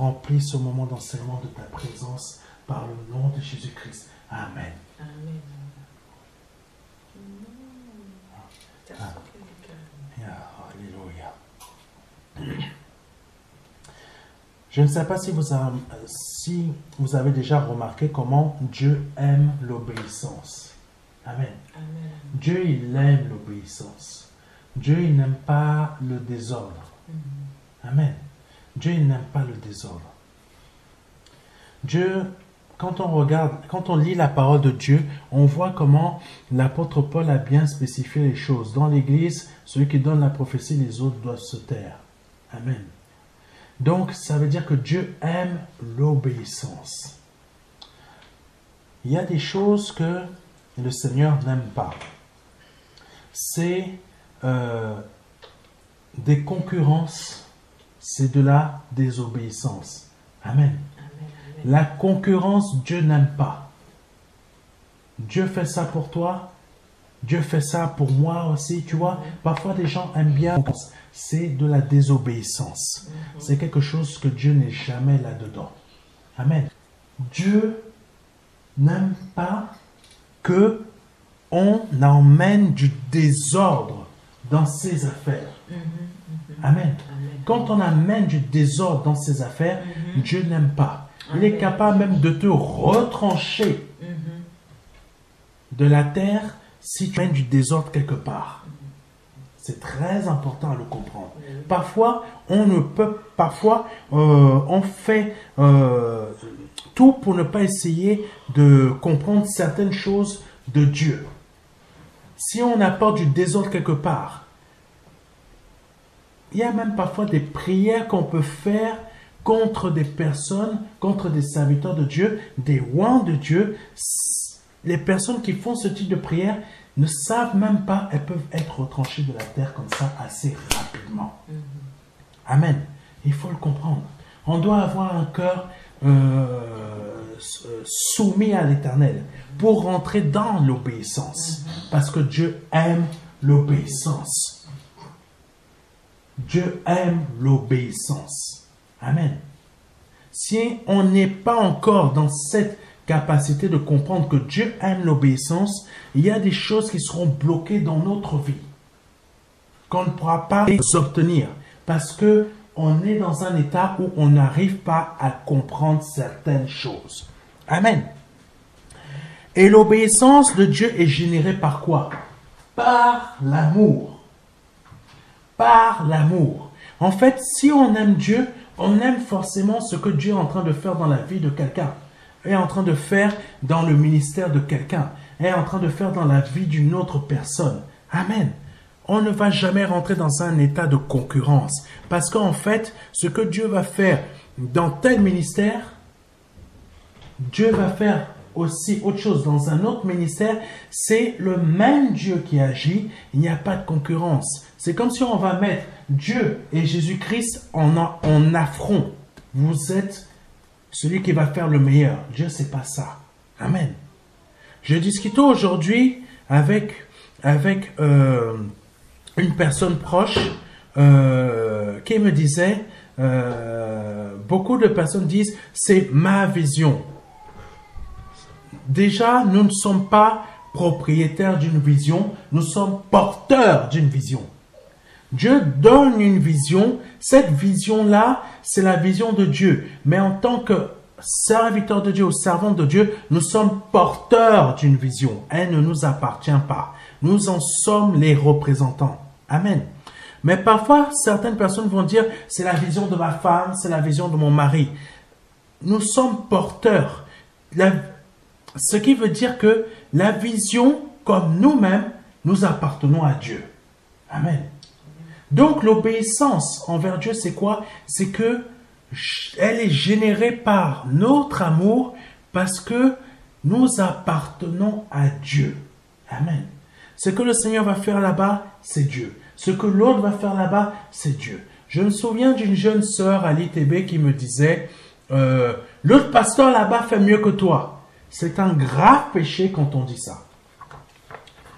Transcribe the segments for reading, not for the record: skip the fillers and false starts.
remplis ce moment d'enseignement de ta présence par le nom de Jésus-Christ. Amen. Amen. Alléluia. Je ne sais pas si vous avez déjà remarqué comment Dieu aime l'obéissance. Amen. Amen. Dieu, il aime l'obéissance. Dieu, il n'aime pas le désordre. Amen. Dieu, il n'aime pas le désordre. Dieu, quand on lit la parole de Dieu, on voit comment l'apôtre Paul a bien spécifié les choses. Dans l'Église, celui qui donne la prophétie, les autres doivent se taire. Amen. Donc, ça veut dire que Dieu aime l'obéissance. Il y a des choses que le Seigneur n'aime pas. C'est des concurrences, c'est de la désobéissance. Amen. La concurrence, Dieu n'aime pas. Dieu fait ça pour toi, Dieu fait ça pour moi aussi, tu vois. Parfois, des gens aiment bien. C'est de la désobéissance. C'est quelque chose que Dieu n'est jamais là-dedans. Amen. Dieu n'aime pas que on emmène du désordre dans ses affaires. Amen. Quand on amène du désordre dans ses affaires, Dieu n'aime pas. Il est capable même de te retrancher de la terre si tu amènes du désordre quelque part. C'est très important à le comprendre. Parfois, on fait tout pour ne pas essayer de comprendre certaines choses de Dieu. Si on apporte du désordre quelque part, il y a même parfois des prières qu'on peut faire contre des personnes, contre des serviteurs de Dieu, des rois de Dieu. Les personnes qui font ce type de prière ne savent même pas, elles peuvent être retranchées de la terre comme ça assez rapidement. Amen. Il faut le comprendre. On doit avoir un cœur soumis à l'Éternel pour rentrer dans l'obéissance. Parce que Dieu aime l'obéissance. Dieu aime l'obéissance. Amen. Si on n'est pas encore dans cette capacité de comprendre que Dieu aime l'obéissance, il y a des choses qui seront bloquées dans notre vie, qu'on ne pourra pas obtenir, parce que on est dans un état où on n'arrive pas à comprendre certaines choses. Amen. Et l'obéissance de Dieu est générée par quoi? Par l'amour. Par l'amour. En fait, si on aime Dieu, on aime forcément ce que Dieu est en train de faire dans la vie de quelqu'un, est en train de faire dans le ministère de quelqu'un, est en train de faire dans la vie d'une autre personne. Amen. On ne va jamais rentrer dans un état de concurrence. Parce qu'en fait, ce que Dieu va faire dans tel ministère, Dieu va faire aussi autre chose dans un autre ministère. C'est le même Dieu qui agit. Il n'y a pas de concurrence. C'est comme si on va mettre Dieu et Jésus-Christ en affront. Vous êtes celui qui va faire le meilleur. Dieu, c'est pas ça. Amen. Je discutais aujourd'hui avec une personne proche qui me disait, beaucoup de personnes disent, c'est ma vision. Déjà, nous ne sommes pas propriétaires d'une vision, nous sommes porteurs d'une vision. Dieu donne une vision, cette vision-là, c'est la vision de Dieu. Mais en tant que serviteur de Dieu ou servant de Dieu, nous sommes porteurs d'une vision. Elle ne nous appartient pas. Nous en sommes les représentants. Amen. Mais parfois, certaines personnes vont dire, c'est la vision de ma femme, c'est la vision de mon mari. Nous sommes porteurs. Ce qui veut dire que la vision, comme nous-mêmes, nous appartenons à Dieu. Amen. Donc, l'obéissance envers Dieu, c'est quoi? C'est que elle est générée par notre amour parce que nous appartenons à Dieu. Amen. Ce que le Seigneur va faire là-bas, c'est Dieu. Ce que l'autre va faire là-bas, c'est Dieu. Je me souviens d'une jeune sœur à l'ITB qui me disait l'autre pasteur là-bas fait mieux que toi. C'est un grave péché quand on dit ça.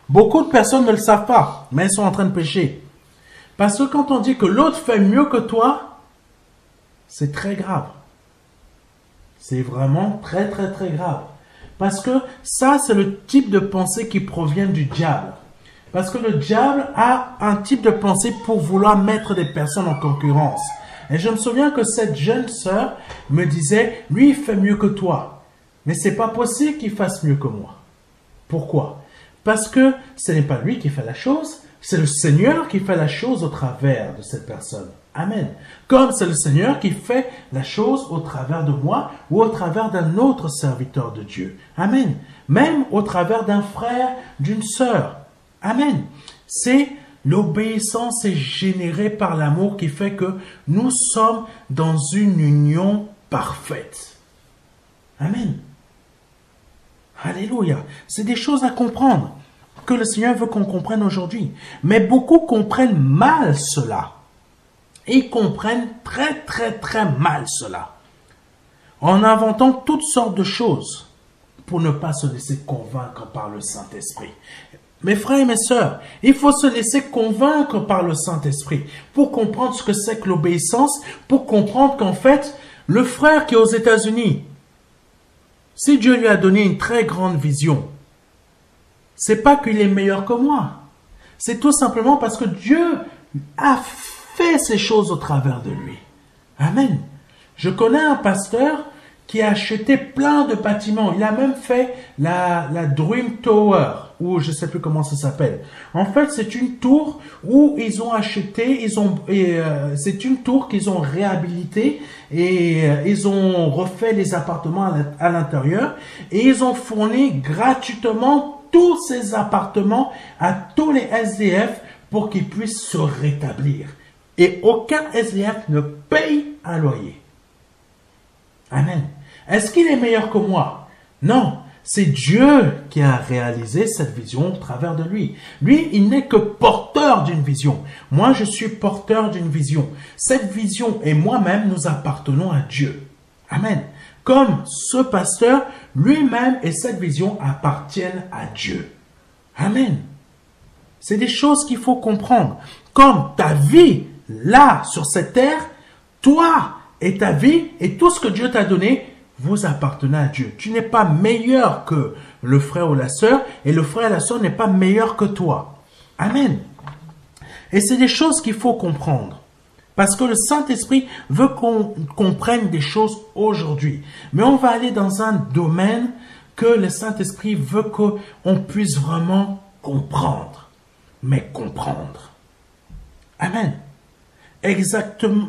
Beaucoup de personnes ne le savent pas, mais elles sont en train de pécher. Parce que quand on dit que l'autre fait mieux que toi, c'est très grave. C'est vraiment très, très, très grave. Parce que ça, c'est le type de pensée qui provient du diable. Parce que le diable a un type de pensée pour vouloir mettre des personnes en concurrence. Et je me souviens que cette jeune sœur me disait, lui, il fait mieux que toi. Mais c'est pas possible qu'il fasse mieux que moi. Pourquoi? Parce que ce n'est pas lui qui fait la chose, c'est le Seigneur qui fait la chose au travers de cette personne. Amen. Comme c'est le Seigneur qui fait la chose au travers de moi ou au travers d'un autre serviteur de Dieu. Amen. Même au travers d'un frère, d'une sœur. Amen. C'est l'obéissance est générée par l'amour qui fait que nous sommes dans une union parfaite. Amen. Alléluia. C'est des choses à comprendre que le Seigneur veut qu'on comprenne aujourd'hui. Mais beaucoup comprennent mal cela. Ils comprennent très, très, très mal cela. En inventant toutes sortes de choses pour ne pas se laisser convaincre par le Saint-Esprit. Mes frères et mes sœurs, il faut se laisser convaincre par le Saint-Esprit pour comprendre ce que c'est que l'obéissance, pour comprendre qu'en fait, le frère qui est aux États-Unis, si Dieu lui a donné une très grande vision, c'est pas qu'il est meilleur que moi. C'est tout simplement parce que Dieu a fait ces choses au travers de lui. Amen. Je connais un pasteur qui a acheté plein de bâtiments. Il a même fait la Dream Tower, ou je ne sais plus comment ça s'appelle. En fait, c'est une tour où ils ont acheté, c'est une tour qu'ils ont réhabilitée et ils ont refait les appartements à l'intérieur et ils ont fourni gratuitement tous ces appartements à tous les SDF pour qu'ils puissent se rétablir. Et aucun SDF ne paye un loyer. Amen. Est-ce qu'il est meilleur que moi? Non. C'est Dieu qui a réalisé cette vision au travers de lui. Lui, il n'est que porteur d'une vision. Moi, je suis porteur d'une vision. Cette vision et moi-même, nous appartenons à Dieu. Amen. Comme ce pasteur, lui-même et cette vision appartiennent à Dieu. Amen. C'est des choses qu'il faut comprendre. Comme ta vie, là, sur cette terre, toi et ta vie et tout ce que Dieu t'a donné, vous appartenez à Dieu. Tu n'es pas meilleur que le frère ou la sœur et le frère et la sœur n'est pas meilleur que toi. Amen. Et c'est des choses qu'il faut comprendre. Parce que le Saint-Esprit veut qu'on comprenne des choses aujourd'hui. Mais on va aller dans un domaine que le Saint-Esprit veut qu'on puisse vraiment comprendre. Mais comprendre. Amen. Exactement.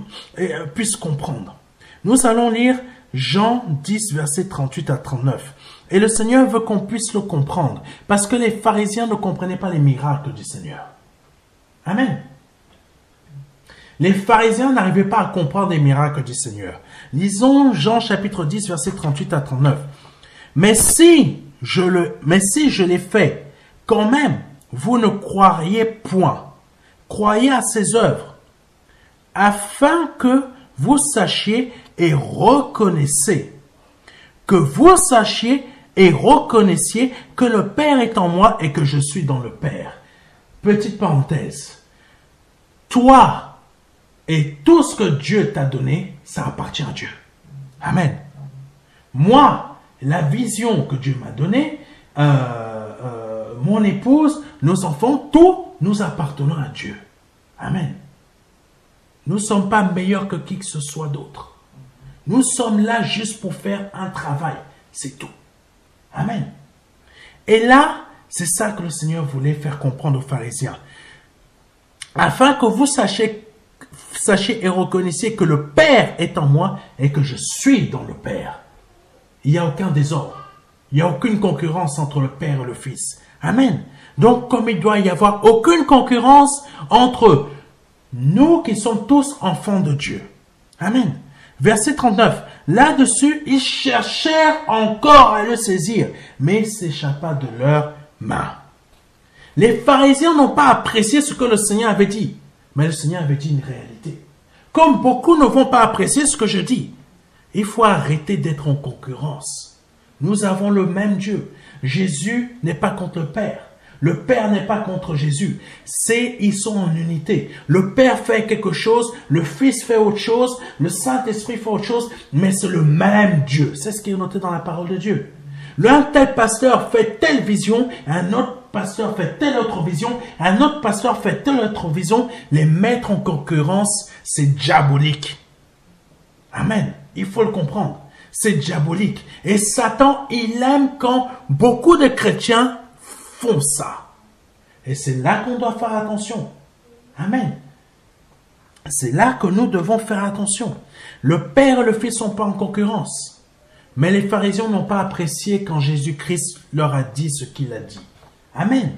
Puisse comprendre. Nous allons lire Jean 10, versets 38 à 39. Et le Seigneur veut qu'on puisse le comprendre. Parce que les pharisiens ne comprenaient pas les miracles du Seigneur. Amen. Les pharisiens n'arrivaient pas à comprendre les miracles du Seigneur. Lisons Jean chapitre 10, versets 38 à 39. Mais si je l'ai fait, quand même, vous ne croiriez point. Croyez à ses œuvres, afin que vous sachiez et reconnaissiez. Que vous sachiez et reconnaissiez que le Père est en moi et que je suis dans le Père. Petite parenthèse. Toi et tout ce que Dieu t'a donné, ça appartient à Dieu. Amen. Moi, la vision que Dieu m'a donnée, mon épouse, nos enfants, tout, nous appartenons à Dieu. Amen. Nous ne sommes pas meilleurs que qui que ce soit d'autre. Nous sommes là juste pour faire un travail. C'est tout. Amen. Et là, c'est ça que le Seigneur voulait faire comprendre aux pharisiens. Afin que vous sachiez et reconnaissiez que le Père est en moi et que je suis dans le Père. Il n'y a aucun désordre. Il n'y a aucune concurrence entre le Père et le Fils. Amen. Donc, comme il doit y avoir aucune concurrence entre nous qui sommes tous enfants de Dieu. Amen. Verset 39. Là-dessus, ils cherchèrent encore à le saisir, mais il s'échappa de leurs mains. Les pharisiens n'ont pas apprécié ce que le Seigneur avait dit, mais le Seigneur avait dit une réalité. Comme beaucoup ne vont pas apprécier ce que je dis, il faut arrêter d'être en concurrence. Nous avons le même Dieu. Jésus n'est pas contre le Père. Le Père n'est pas contre Jésus. Ils sont en unité. Le Père fait quelque chose, le Fils fait autre chose, le Saint-Esprit fait autre chose, mais c'est le même Dieu. C'est ce qui est noté dans la parole de Dieu. Un tel pasteur fait telle vision, un autre pasteur fait telle autre vision, un autre pasteur fait telle autre vision. Les mettre en concurrence, c'est diabolique. Amen. Il faut le comprendre. C'est diabolique. Et Satan, il aime quand beaucoup de chrétiens font ça. Et c'est là qu'on doit faire attention. Amen. C'est là que nous devons faire attention. Le Père et le Fils sont pas en concurrence. Mais les pharisiens n'ont pas apprécié quand Jésus-Christ leur a dit ce qu'il a dit. Amen.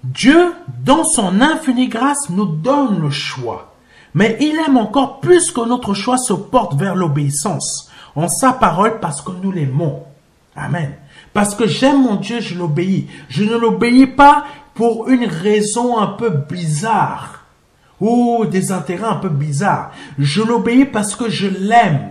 Dieu, dans son infinie grâce, nous donne le choix. Mais il aime encore plus que notre choix se porte vers l'obéissance en sa parole parce que nous l'aimons. Amen. Parce que j'aime mon Dieu, je l'obéis. Je ne l'obéis pas pour une raison un peu bizarre ou des intérêts un peu bizarres. Je l'obéis parce que je l'aime.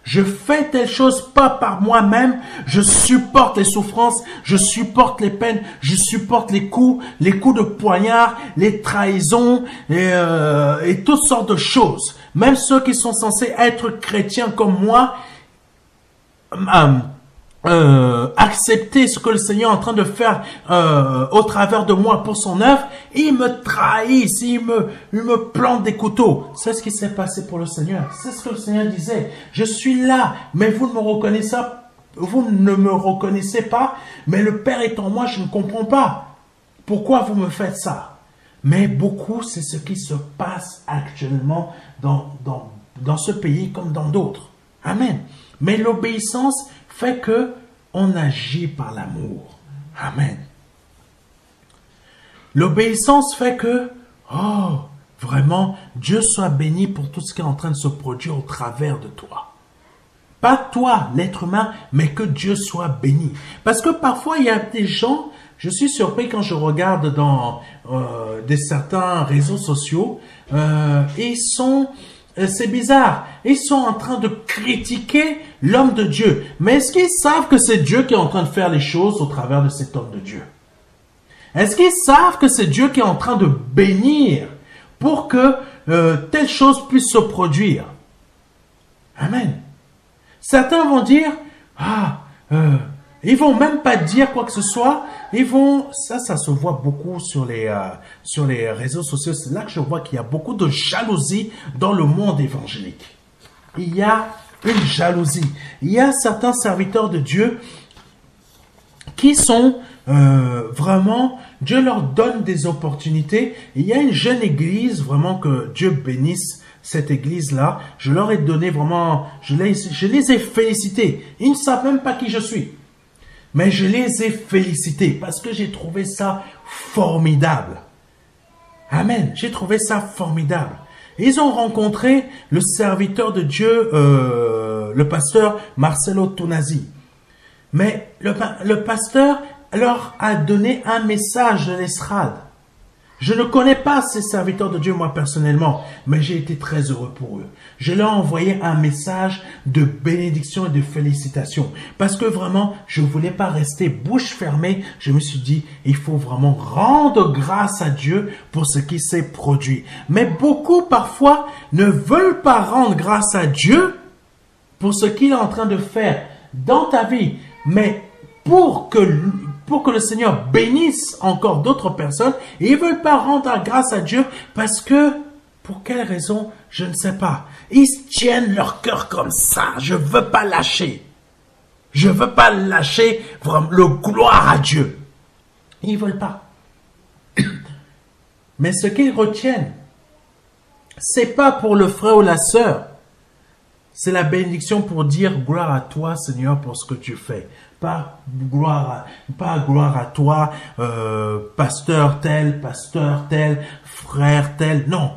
Je fais telle chose pas par moi-même. Je supporte les souffrances, je supporte les peines, je supporte les coups de poignard, les trahisons et toutes sortes de choses. Même ceux qui sont censés être chrétiens comme moi, accepter ce que le Seigneur est en train de faire au travers de moi pour son œuvre, ils me trahissent, ils me plantent des couteaux. C'est ce qui s'est passé pour le Seigneur. C'est ce que le Seigneur disait. Je suis là, mais vous ne me reconnaissez pas, mais le Père est en moi, je ne comprends pas. Pourquoi vous me faites ça? Mais beaucoup, c'est ce qui se passe actuellement dans ce pays comme dans d'autres. Amen. Mais l'obéissance fait que on agit par l'amour. Amen. L'obéissance fait que, vraiment, Dieu soit béni pour tout ce qui est en train de se produire au travers de toi. Pas toi, l'être humain, mais que Dieu soit béni. Parce que parfois, il y a des gens, je suis surpris quand je regarde dans certains réseaux sociaux, c'est bizarre. Ils sont en train de critiquer l'homme de Dieu. Mais est-ce qu'ils savent que c'est Dieu qui est en train de faire les choses au travers de cet homme de Dieu? Est-ce qu'ils savent que c'est Dieu qui est en train de bénir pour que telle chose puisse se produire? Amen. Certains vont dire, ils vont même pas dire quoi que ce soit. Ça se voit beaucoup sur les réseaux sociaux. C'est là que je vois qu'il y a beaucoup de jalousie dans le monde évangélique. Il y a une jalousie. Il y a certains serviteurs de Dieu qui sont vraiment, Dieu leur donne des opportunités. Il y a une jeune église, vraiment que Dieu bénisse cette église-là. Je leur ai donné vraiment, je les ai félicités. Ils ne savent même pas qui je suis. Mais je les ai félicités parce que j'ai trouvé ça formidable. Amen. J'ai trouvé ça formidable. Ils ont rencontré le serviteur de Dieu, le pasteur Marcelo Tunasi. Mais le pasteur leur a donné un message de l'estrade. Je ne connais pas ces serviteurs de Dieu, moi, personnellement, mais j'ai été très heureux pour eux. Je leur ai envoyé un message de bénédiction et de félicitations. Parce que vraiment, je ne voulais pas rester bouche fermée. Je me suis dit, il faut vraiment rendre grâce à Dieu pour ce qui s'est produit. Mais beaucoup, parfois, ne veulent pas rendre grâce à Dieu pour ce qu'il est en train de faire dans ta vie. Mais pour que le Seigneur bénisse encore d'autres personnes, et ils ne veulent pas rendre grâce à Dieu parce que, pour quelle raison, je ne sais pas. Ils tiennent leur cœur comme ça. Je ne veux pas lâcher. Je ne veux pas lâcher vraiment le gloire à Dieu. Ils ne veulent pas. Mais ce qu'ils retiennent, c'est pas pour le frère ou la sœur. C'est la bénédiction pour dire gloire à toi, Seigneur, pour ce que tu fais. Pas gloire à toi, pasteur tel, frère tel. Non,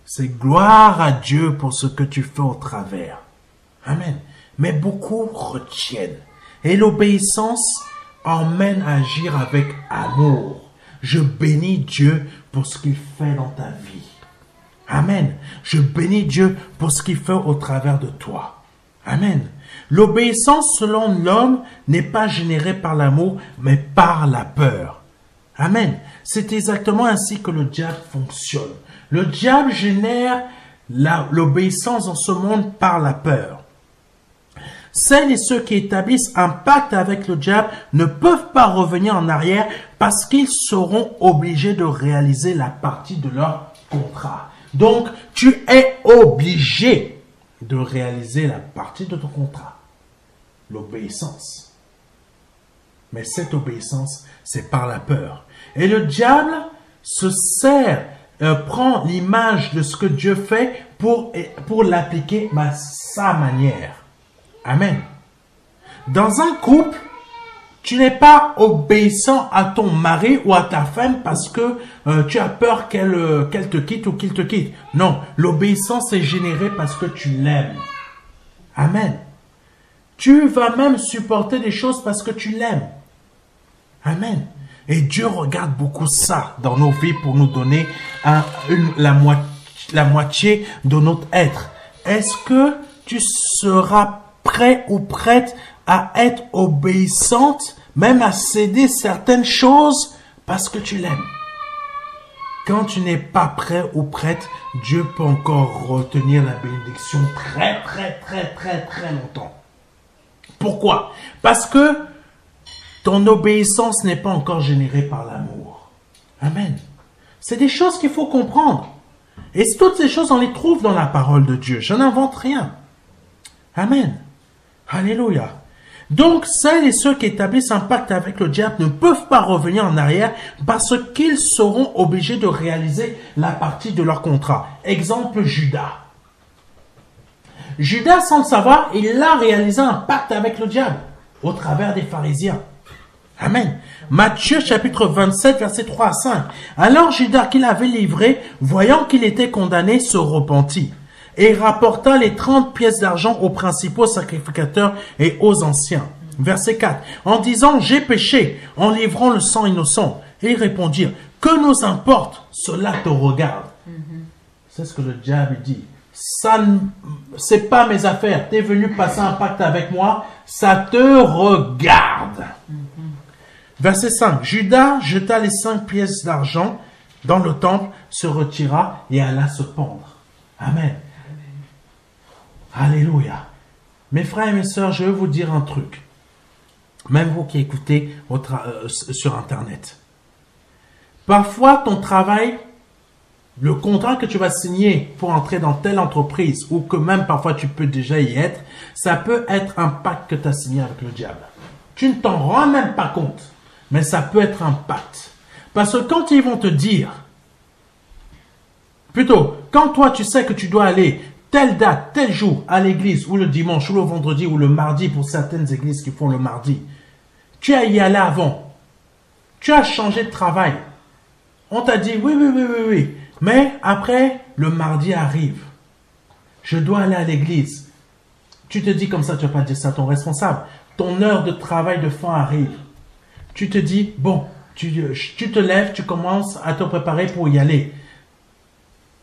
c'est gloire à Dieu pour ce que tu fais au travers. Amen. Mais beaucoup retiennent. Et l'obéissance emmène à agir avec amour. Je bénis Dieu pour ce qu'il fait dans ta vie. Amen. Je bénis Dieu pour ce qu'il fait au travers de toi. Amen. L'obéissance selon l'homme n'est pas générée par l'amour, mais par la peur. Amen. C'est exactement ainsi que le diable fonctionne. Le diable génère l'obéissance dans ce monde par la peur. Celles et ceux qui établissent un pacte avec le diable ne peuvent pas revenir en arrière parce qu'ils seront obligés de réaliser la partie de leur contrat. Donc, tu es obligé de réaliser la partie de ton contrat. L'obéissance. Mais cette obéissance, c'est par la peur. Et le diable se sert, prend l'image de ce que Dieu fait pour l'appliquer à sa manière. Amen. Dans un couple, tu n'es pas obéissant à ton mari ou à ta femme parce que tu as peur qu'elle te quitte ou qu'il te quitte. Non, l'obéissance est générée parce que tu l'aimes. Amen. Tu vas même supporter des choses parce que tu l'aimes. Amen. Et Dieu regarde beaucoup ça dans nos vies pour nous donner la moitié de notre être. Est-ce que tu seras prêt ou prête à être obéissante, même à céder certaines choses parce que tu l'aimes? Quand tu n'es pas prêt ou prête, Dieu peut encore retenir la bénédiction très longtemps. Pourquoi? Parce que ton obéissance n'est pas encore générée par l'amour. Amen. C'est des choses qu'il faut comprendre. Et toutes ces choses, on les trouve dans la parole de Dieu. Je n'invente rien. Amen. Alléluia. Donc, celles et ceux qui établissent un pacte avec le diable ne peuvent pas revenir en arrière parce qu'ils seront obligés de réaliser la partie de leur contrat. Exemple, Judas. Judas, sans le savoir, il a réalisé un pacte avec le diable au travers des pharisiens. Amen. Matthieu chapitre 27, versets 3 à 5. Alors Judas, qui l'avait livré, voyant qu'il était condamné, se repentit et rapporta les 30 pièces d'argent aux principaux sacrificateurs et aux anciens. Verset 4. En disant, j'ai péché, en livrant le sang innocent. Et ils répondirent, que nous importe, cela te regarde. C'est ce que le diable dit. Ça, c'est pas mes affaires. Tu es venu passer un pacte avec moi, ça te regarde. Verset 5. Judas jeta les 5 pièces d'argent dans le temple, se retira et alla se pendre. Amen. Alléluia. Mes frères et mes sœurs, je vais vous dire un truc. Même vous qui écoutez sur Internet. Parfois, ton travail, le contrat que tu vas signer pour entrer dans telle entreprise, ou que même parfois tu peux déjà y être, ça peut être un pacte que tu as signé avec le diable. Tu ne t'en rends même pas compte, mais ça peut être un pacte. Parce que quand ils vont te dire, plutôt, quand toi tu sais que tu dois aller telle date, tel jour à l'église, ou le dimanche, ou le vendredi, ou le mardi, pour certaines églises qui font le mardi, tu as y allé avant. Tu as changé de travail. On t'a dit, oui. Mais après, le mardi arrive. Je dois aller à l'église. Tu te dis comme ça, tu ne vas pas dire ça à ton responsable. Ton heure de travail de fin arrive. Tu te dis, bon, tu te lèves, tu commences à te préparer pour y aller.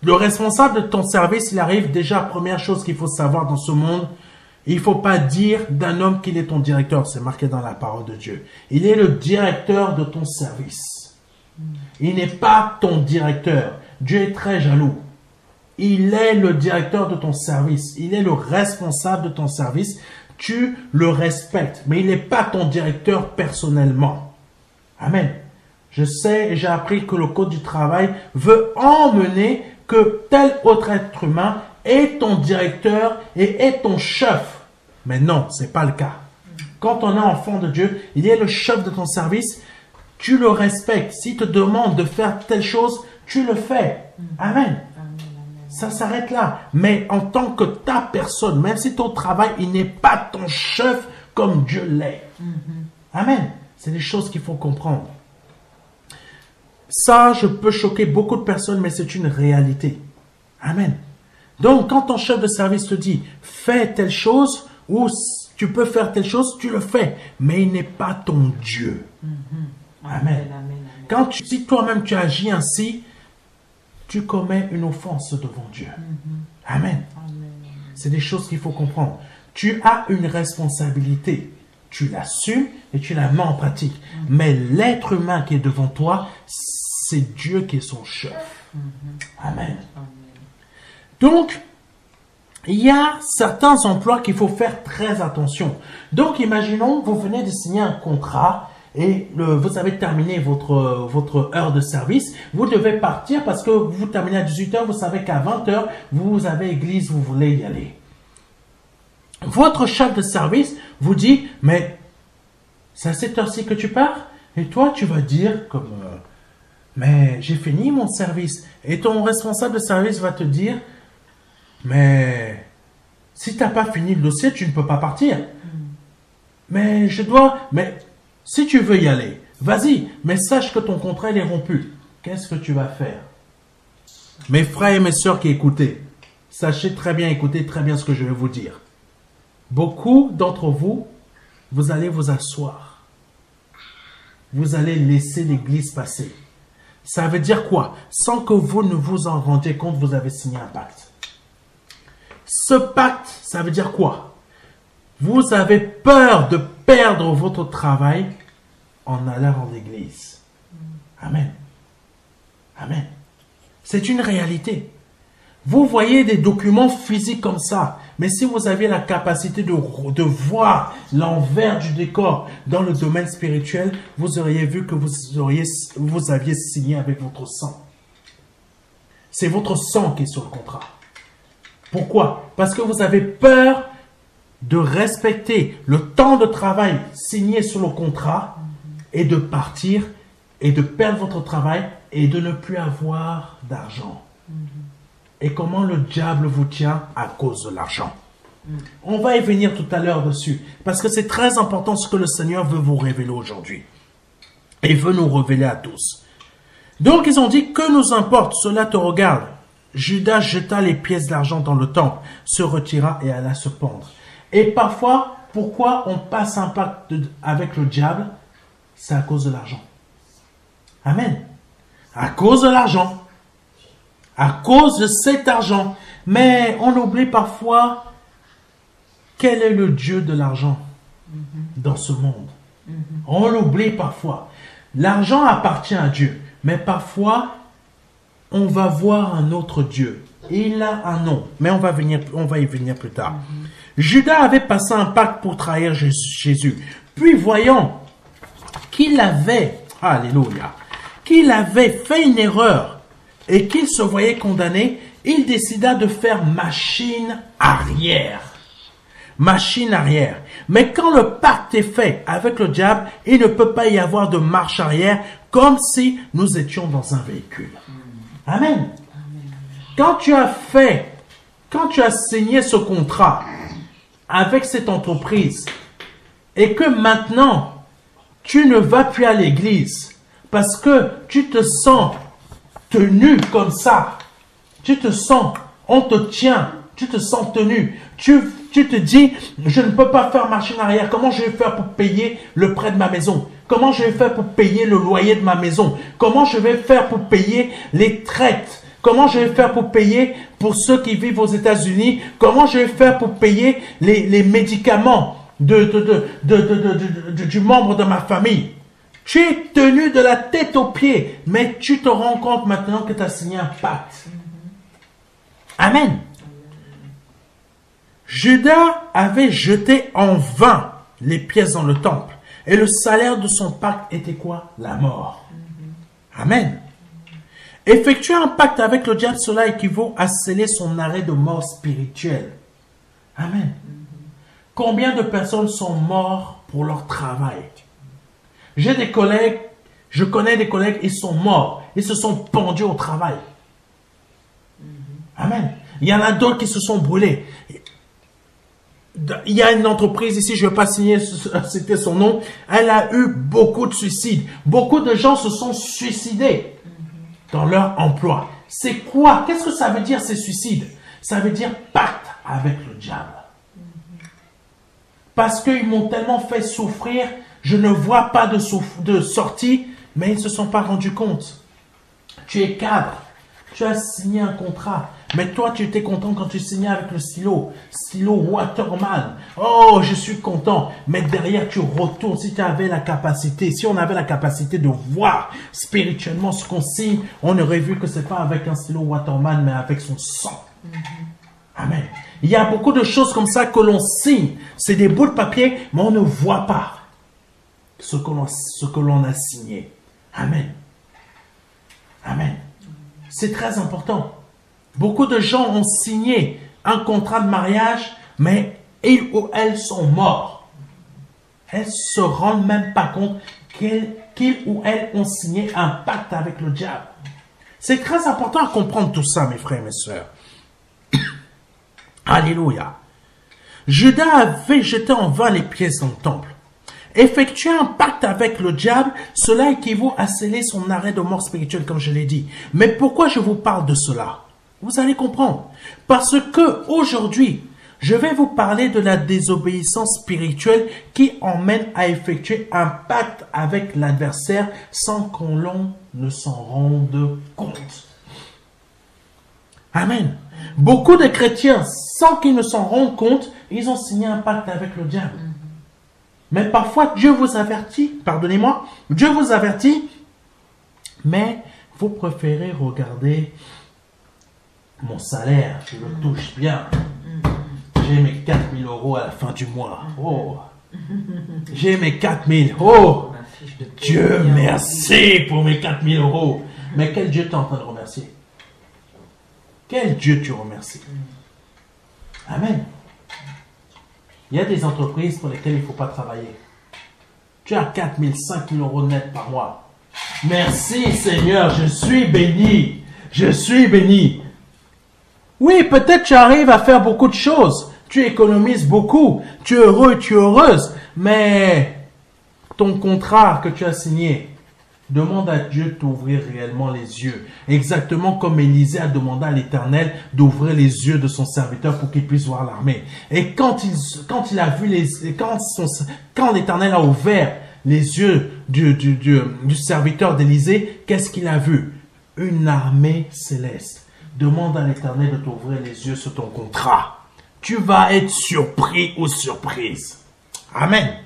Le responsable de ton service, il arrive déjà, première chose qu'il faut savoir dans ce monde, il ne faut pas dire d'un homme qu'il est ton directeur. C'est marqué dans la parole de Dieu. Il est le directeur de ton service. Il n'est pas ton directeur. Dieu est très jaloux. Il est le directeur de ton service. Il est le responsable de ton service. Tu le respectes. Mais il n'est pas ton directeur personnellement. Amen. Je sais et j'ai appris que le code du travail veut emmener que tel autre être humain est ton directeur et est ton chef. Mais non, ce n'est pas le cas. Quand on est enfant de Dieu, il est le chef de ton service. Tu le respectes. S'il te demande de faire telle chose, tu le fais. Amen. Ça s'arrête là. Mais en tant que ta personne, même si ton travail, il n'est pas ton chef comme Dieu l'est. Amen. C'est des choses qu'il faut comprendre. Ça, je peux choquer beaucoup de personnes, mais c'est une réalité. Amen. Donc, quand ton chef de service te dit, fais telle chose, ou tu peux faire telle chose, tu le fais. Mais il n'est pas ton Dieu. Amen. Quand si toi-même tu agis ainsi, tu commets une offense devant Dieu. Amen. C'est des choses qu'il faut comprendre. Tu as une responsabilité. tu l'assumes et tu la mets en pratique. Mais l'être humain qui est devant toi, c'est Dieu qui est son chef. Amen. Donc, il y a certains emplois qu'il faut faire très attention. Donc, imaginons, vous venez de signer un contrat et vous avez terminé votre heure de service. Vous devez partir parce que vous terminez à 18 h, vous savez qu'à 20 h, vous avez église, vous voulez y aller. Votre chef de service vous dit, mais c'est à cette heure-ci que tu pars? Et toi, tu vas dire comme, mais j'ai fini mon service. Et ton responsable de service va te dire, mais si tu n'as pas fini le dossier, tu ne peux pas partir. Mais si tu veux y aller, vas-y, mais sache que ton contrat il est rompu. Qu'est-ce que tu vas faire? Mes frères et mes sœurs qui écoutez, sachez très bien, écoutez très bien ce que je vais vous dire. Beaucoup d'entre vous, vous allez vous asseoir. Vous allez laisser l'église passer. Ça veut dire quoi? Sans que vous ne vous en rendiez compte, vous avez signé un pacte. Ce pacte, ça veut dire quoi? Vous avez peur de perdre votre travail en allant en église. Amen. Amen. C'est une réalité. Vous voyez des documents physiques comme ça, mais si vous aviez la capacité de voir l'envers du décor dans le domaine spirituel, vous auriez vu que vous aviez signé avec votre sang. C'est votre sang qui est sur le contrat. Pourquoi? Parce que vous avez peur de respecter le temps de travail signé sur le contrat et de partir et de perdre votre travail et de ne plus avoir d'argent. Et comment le diable vous tient à cause de l'argent. On va y venir tout à l'heure dessus. Parce que c'est très important ce que le Seigneur veut vous révéler aujourd'hui. Et veut nous révéler à tous. Donc ils ont dit, que nous importe, cela te regarde. Judas jeta les pièces d'argent dans le temple, se retira et alla se pendre. Et parfois, pourquoi on passe un pacte avec le diable? C'est à cause de l'argent. Amen. À cause de l'argent. À cause de cet argent. Mais on oublie parfois quel est le Dieu de l'argent dans ce monde. On l'oublie parfois. L'argent appartient à Dieu. Mais parfois, on va voir un autre Dieu. Il a un nom. Mais on va y venir plus tard. Judas avait passé un pacte pour trahir Jésus. Puis voyant qu'il avait, alléluia, qu'il avait fait une erreur et qu'il se voyait condamné, il décida de faire machine arrière. Machine arrière. Mais quand le pacte est fait avec le diable, il ne peut pas y avoir de marche arrière comme si nous étions dans un véhicule. Amen. Quand tu as signé ce contrat avec cette entreprise et que maintenant tu ne vas plus à l'église parce que tu te sens tenu comme ça, tu te sens, on te tient, tu te sens tenu, tu te dis, je ne peux pas faire machine arrière, comment je vais faire pour payer le prêt de ma maison? Comment je vais faire pour payer le loyer de ma maison? Comment je vais faire pour payer les traites? Comment je vais faire pour payer pour ceux qui vivent aux États-Unis? Comment je vais faire pour payer les médicaments du membre de ma famille? Tu es tenu de la tête aux pieds, mais tu te rends compte maintenant que tu as signé un pacte. Amen. Judas avait jeté en vain les pièces dans le temple. Et le salaire de son pacte était quoi? La mort. Amen. Effectuer un pacte avec le diable, cela équivaut à sceller son arrêt de mort spirituelle. Amen. Combien de personnes sont mortes pour leur travail? J'ai des collègues, je connais des collègues, ils sont morts. Ils se sont pendus au travail. Amen. Il y en a d'autres qui se sont brûlés. Il y a une entreprise ici, je ne vais pas citer son nom, elle a eu beaucoup de suicides. Beaucoup de gens se sont suicidés dans leur emploi. C'est quoi? Qu'est-ce que ça veut dire ces suicides? Ça veut dire pacte avec le diable. Parce qu'ils m'ont tellement fait souffrir, je ne vois pas de sortie, mais ils ne se sont pas rendus compte. Tu es cadre, tu as signé un contrat, Mais toi, tu étais content quand tu signais avec le stylo Waterman. Oh, je suis content. Mais derrière, tu retournes. Si tu avais la capacité, si on avait la capacité de voir spirituellement ce qu'on signe, on aurait vu que c'est pas avec un stylo Waterman, mais avec son sang. Amen. Il y a beaucoup de choses comme ça que l'on signe. C'est des bouts de papier, mais on ne voit pas ce que l'on a signé. Amen. Amen. C'est très important. Beaucoup de gens ont signé un contrat de mariage, mais ils ou elles sont morts. Elles ne se rendent même pas compte qu'ils ou elles ont signé un pacte avec le diable. C'est très important à comprendre tout ça, mes frères et mes sœurs. Alléluia. Judas avait jeté en vain les pièces dans le temple. Effectuer un pacte avec le diable, cela équivaut à sceller son arrêt de mort spirituelle, comme je l'ai dit. Mais pourquoi je vous parle de cela? Vous allez comprendre. Parce que aujourd'hui, je vais vous parler de la désobéissance spirituelle qui emmène à effectuer un pacte avec l'adversaire sans qu'on ne s'en rende compte. Amen. Beaucoup de chrétiens, sans qu'ils ne s'en rendent compte, ils ont signé un pacte avec le diable. Mais parfois, Dieu vous avertit, pardonnez-moi, Dieu vous avertit, mais vous préférez regarder mon salaire, je le touche bien. J'ai mes 4 000 € à la fin du mois. Oh, j'ai mes 4 000. Oh, Dieu merci pour mes 4 000 €. Mais quel Dieu tu es en train de remercier? Quel Dieu tu remercies? Amen. Il y a des entreprises pour lesquelles il ne faut pas travailler. Tu as 4 000, 5 000 € net par mois. Merci Seigneur, je suis béni. Je suis béni. Oui, peut-être tu arrives à faire beaucoup de choses. Tu économises beaucoup. Tu es heureux, tu es heureuse. Mais ton contrat que tu as signé, demande à Dieu d'ouvrir réellement les yeux. Exactement comme Élisée a demandé à l'Éternel d'ouvrir les yeux de son serviteur pour qu'il puisse voir l'armée. Et quand il a vu quand l'Éternel a ouvert les yeux du serviteur d'Élisée, qu'est-ce qu'il a vu? Une armée céleste. Demande à l'Éternel de t'ouvrir les yeux sur ton contrat. Tu vas être surpris ou surprise. Amen.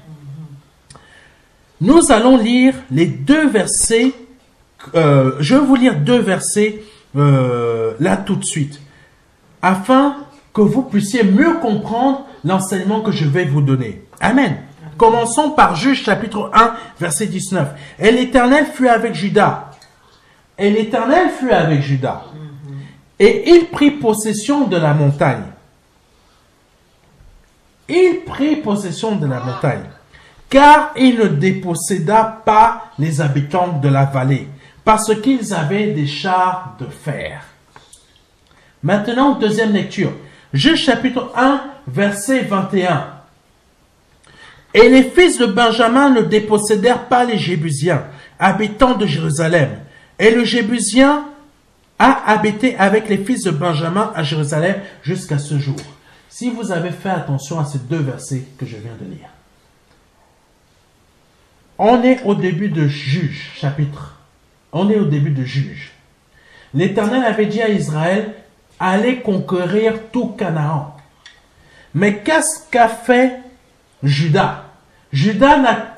Nous allons lire les 2 versets. Je vais vous lire 2 versets là tout de suite, afin que vous puissiez mieux comprendre l'enseignement que je vais vous donner. Amen. Commençons par Juge chapitre 1, verset 19. Et l'Éternel fut avec Judas. Et l'Éternel fut avec Judas. Et il prit possession de la montagne. Il prit possession de la montagne. Car il ne déposséda pas les habitants de la vallée, parce qu'ils avaient des chars de fer. Maintenant, deuxième lecture. Juge chapitre 1, verset 21. Et les fils de Benjamin ne dépossédèrent pas les Jébusiens, habitants de Jérusalem. Et le Jébusien a habité avec les fils de Benjamin à Jérusalem jusqu'à ce jour. Si vous avez fait attention à ces 2 versets que je viens de lire. On est au début de Juge, chapitre. On est au début de Juge. L'Éternel avait dit à Israël, allez conquérir tout Canaan. Mais qu'est-ce qu'a fait Judas? Judas n'a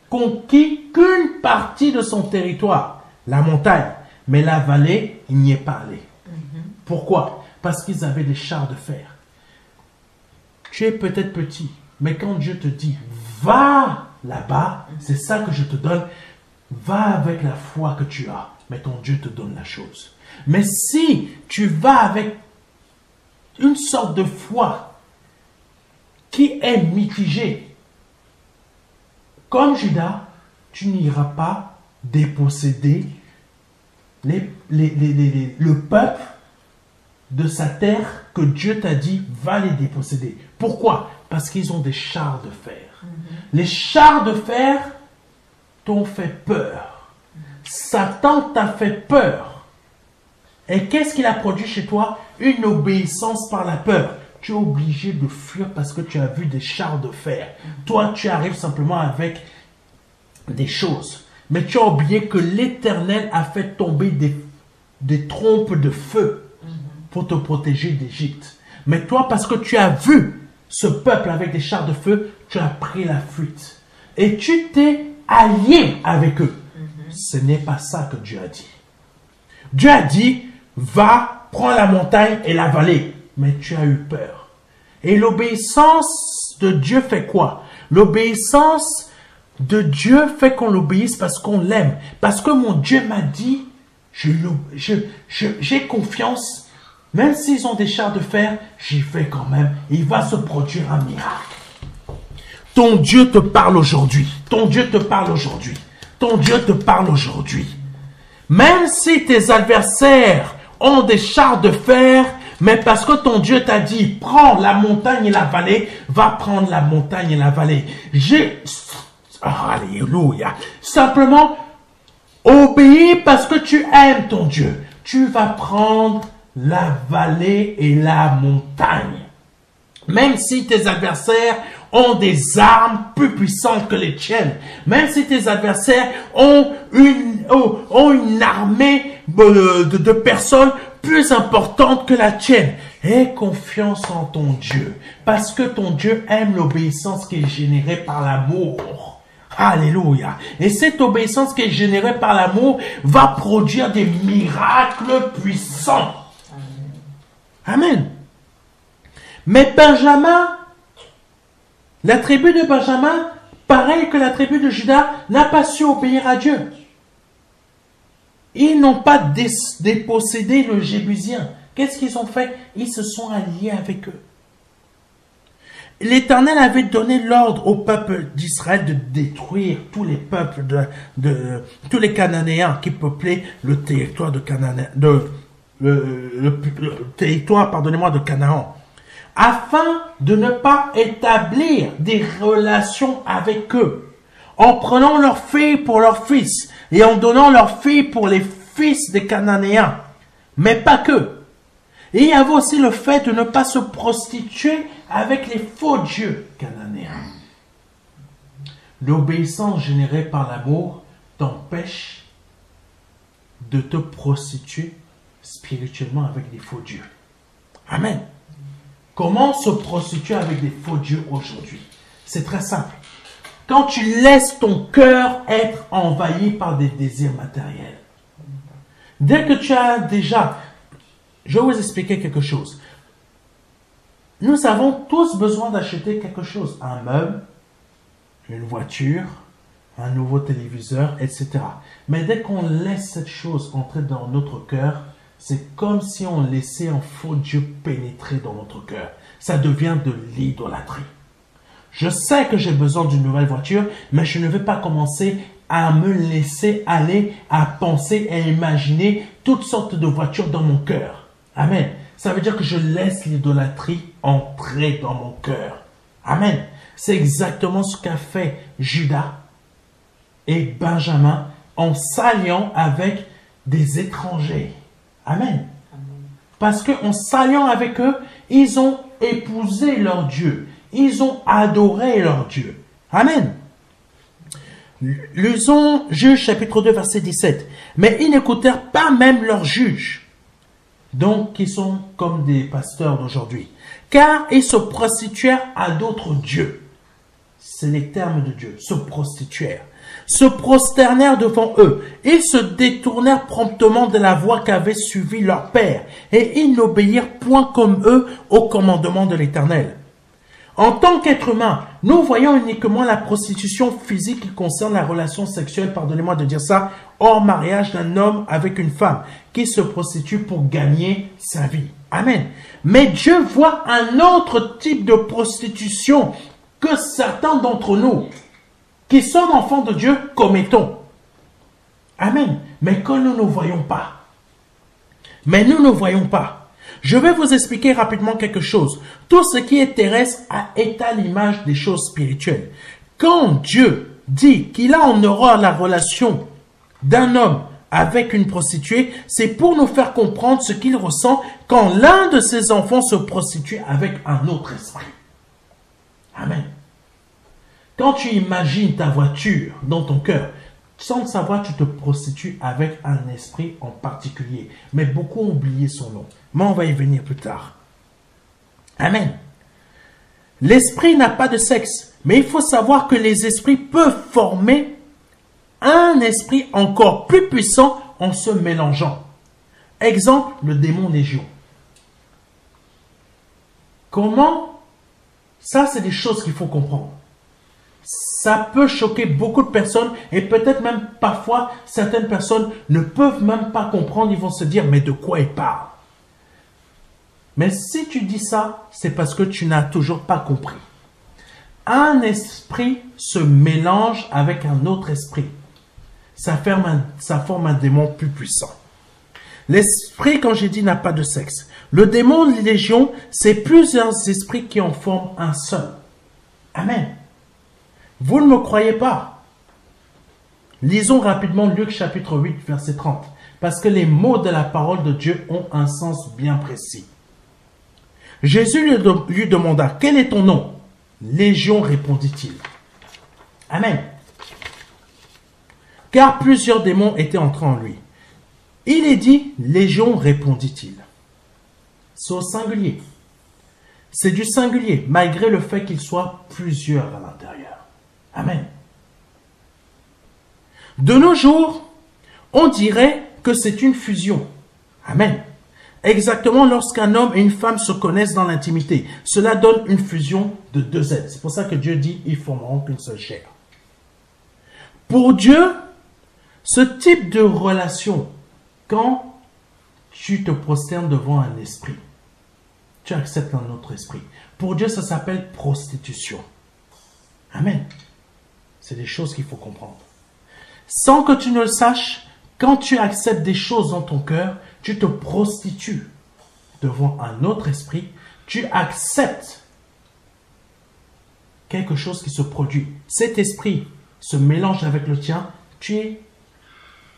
conquis qu'une partie de son territoire, la montagne. Mais la vallée, il n'y est pas allé. Pourquoi? Parce qu'ils avaient des chars de fer. Tu es peut-être petit, mais quand Dieu te dit, va là-bas, c'est ça que je te donne, va avec la foi que tu as, mais ton Dieu te donne la chose. Mais si tu vas avec une sorte de foi qui est mitigée, comme Judas, tu n'iras pas déposséder le peuple de sa terre que Dieu t'a dit va les déposséder. Pourquoi? Parce qu'ils ont des chars de fer. Les chars de fer t'ont fait peur. Satan t'a fait peur. Et qu'est-ce qu'il a produit chez toi? Une obéissance par la peur. Tu es obligé de fuir parce que tu as vu des chars de fer. Toi, tu arrives simplement avec des choses. Mais tu as oublié que l'Éternel a fait tomber des trompes de feu pour te protéger d'Égypte. Mais toi, parce que tu as vu ce peuple avec des chars de feu, tu as pris la fuite. Et tu t'es allié avec eux. Ce n'est pas ça que Dieu a dit. Dieu a dit, va, prends la montagne et la vallée. Mais tu as eu peur. Et l'obéissance de Dieu fait quoi? L'obéissance de Dieu fait qu'on l'obéisse parce qu'on l'aime. Parce que mon Dieu m'a dit, j'ai confiance. Même s'ils ont des chars de fer, j'y vais quand même. Il va se produire un miracle. Ton Dieu te parle aujourd'hui. Ton Dieu te parle aujourd'hui. Ton Dieu te parle aujourd'hui. Même si tes adversaires ont des chars de fer, mais parce que ton Dieu t'a dit, prends la montagne et la vallée, va prendre la montagne et la vallée. Alléluia. Simplement, obéis parce que tu aimes ton Dieu. Tu vas prendre la vallée et la montagne. Même si tes adversaires ont des armes plus puissantes que les tiennes, même si tes adversaires ont une armée de personnes plus importantes que la tienne, aie confiance en ton Dieu, parce que ton Dieu aime l'obéissance qui est générée par l'amour. Alléluia. Et cette obéissance qui est générée par l'amour va produire des miracles puissants. Amen. Mais Benjamin, la tribu de Benjamin, pareil que la tribu de Juda, n'a pas su obéir à Dieu. Ils n'ont pas dépossédé le Jébusien. Qu'est-ce qu'ils ont fait? Ils se sont alliés avec eux. L'Éternel avait donné l'ordre au peuple d'Israël de détruire tous les peuples tous les Cananéens qui peuplaient le territoire de le territoire, pardonnez-moi, de Canaan, afin de ne pas établir des relations avec eux, en prenant leurs filles pour leurs fils et en donnant leurs filles pour les fils des Cananéens. Mais pas que. Et il y avait aussi le fait de ne pas se prostituer avec les faux dieux cananéens. L'obéissance générée par l'amour t'empêche de te prostituer spirituellement avec des faux dieux. Amen. Comment se prostituer avec des faux dieux aujourd'hui? C'est très simple. Quand tu laisses ton cœur être envahi par des désirs matériels. Dès que tu as déjà... Je vais vous expliquer quelque chose. Nous avons tous besoin d'acheter quelque chose. Un meuble, une voiture, un nouveau téléviseur, etc. Mais dès qu'on laisse cette chose entrer dans notre cœur, c'est comme si on laissait un faux Dieu pénétrer dans notre cœur. Ça devient de l'idolâtrie. Je sais que j'ai besoin d'une nouvelle voiture, mais je ne vais pas commencer à me laisser aller à penser et imaginer toutes sortes de voitures dans mon cœur. Amen. Ça veut dire que je laisse l'idolâtrie entrer dans mon cœur. Amen. C'est exactement ce qu'a fait Judas et Benjamin en s'alliant avec des étrangers. Amen. Parce qu'en s'alliant avec eux, ils ont épousé leur Dieu. Ils ont adoré leur Dieu. Amen. Lisons Juges chapitre 2 verset 17. Mais ils n'écoutèrent pas même leurs juges. Donc, qui sont comme des pasteurs d'aujourd'hui. Car ils se prostituèrent à d'autres dieux. C'est les termes de Dieu. Se prostituèrent. Se prosternèrent devant eux. Ils se détournèrent promptement de la voie qu'avait suivi leur père. Et ils n'obéirent point comme eux au commandement de l'Éternel. En tant qu'être humain, nous voyons uniquement la prostitution physique qui concerne la relation sexuelle, pardonnez-moi de dire ça, hors mariage d'un homme avec une femme qui se prostitue pour gagner sa vie. Amen. Mais Dieu voit un autre type de prostitution que certains d'entre nous, qui sommes enfants de Dieu, commettons. Amen. Mais que nous ne voyons pas. Mais nous ne voyons pas. Je vais vous expliquer rapidement quelque chose. Tout ce qui est terrestre est à l'image des choses spirituelles. Quand Dieu dit qu'il a en horreur la relation d'un homme avec une prostituée, c'est pour nous faire comprendre ce qu'il ressent quand l'un de ses enfants se prostitue avec un autre esprit. Amen. Quand tu imagines ta voiture dans ton cœur, sans le savoir, tu te prostitues avec un esprit en particulier. Mais beaucoup ont oublié son nom. Mais on va y venir plus tard. Amen. L'esprit n'a pas de sexe. Mais il faut savoir que les esprits peuvent former un esprit encore plus puissant en se mélangeant. Exemple, le démon légion. Comment? Ça, c'est des choses qu'il faut comprendre. Ça peut choquer beaucoup de personnes et peut-être même parfois certaines personnes ne peuvent même pas comprendre. Ils vont se dire, mais de quoi il parle? Mais si tu dis ça, c'est parce que tu n'as toujours pas compris. Un esprit se mélange avec un autre esprit. Ça forme un démon plus puissant. L'esprit, quand j'ai dit, n'a pas de sexe. Le démon légion, c'est plusieurs esprits qui en forment un seul. Amen. Vous ne me croyez pas? Lisons rapidement Luc chapitre 8, verset 30. Parce que les mots de la parole de Dieu ont un sens bien précis. Jésus lui demanda, quel est ton nom? Légion, répondit-il. Amen. Car plusieurs démons étaient entrés en lui. Il est dit, Légion, répondit-il. C'est au singulier. C'est du singulier, malgré le fait qu'il soit plusieurs à l'intérieur. Amen. De nos jours, on dirait que c'est une fusion. Amen. Exactement lorsqu'un homme et une femme se connaissent dans l'intimité. Cela donne une fusion de deux êtres. C'est pour ça que Dieu dit, ils formeront qu'une seule chair. Pour Dieu, ce type de relation, quand tu te prosternes devant un esprit, tu acceptes un autre esprit. Pour Dieu, ça s'appelle prostitution. Amen. C'est des choses qu'il faut comprendre. Sans que tu ne le saches, quand tu acceptes des choses dans ton cœur, tu te prostitues devant un autre esprit, tu acceptes quelque chose qui se produit. Cet esprit se mélange avec le tien, tu